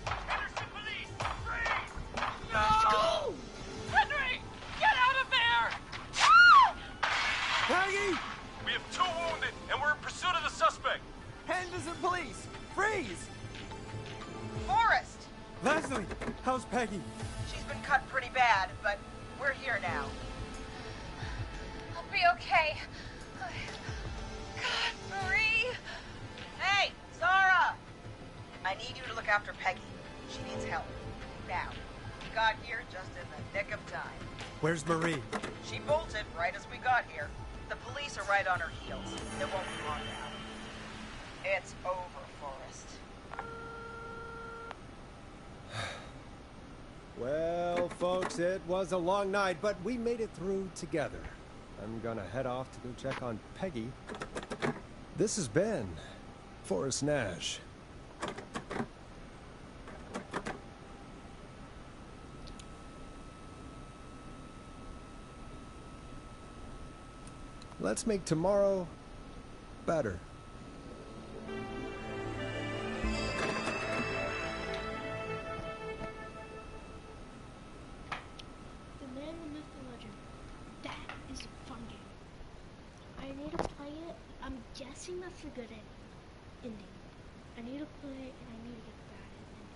Henderson police! Freeze! No! Go! Henry! Get out of there! Peggy! We have 2 wounded, and we're in pursuit of the suspect. Henderson police! Freeze! Forrest! Leslie, how's Peggy? She's been cut pretty bad, but we're here now. I'll be okay. God, Marie! Hey, Zara! I need you to look after Peggy. She needs help. Now. We got here just in the nick of time. Where's Marie? She bolted right as we got here. The police are right on her heels. It won't be long now. It's over, Forrest. Well, folks, it was a long night, but we made it through together. I'm gonna head off to go check on Peggy. This has been Forrest Nash. Let's make tomorrow better. The Man, the Myth, the Legend. That is a fun game. I need to play it. I'm guessing that's a good ending. I need to play it and I need to get the bad ending.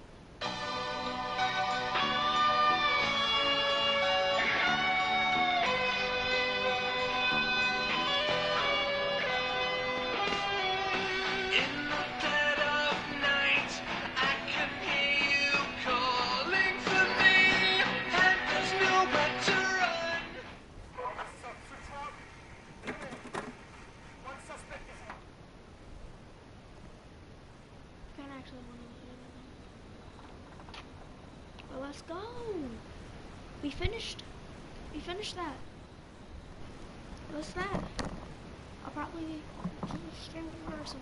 Well, let's go. We finished that. What's that? I'll probably stream or something.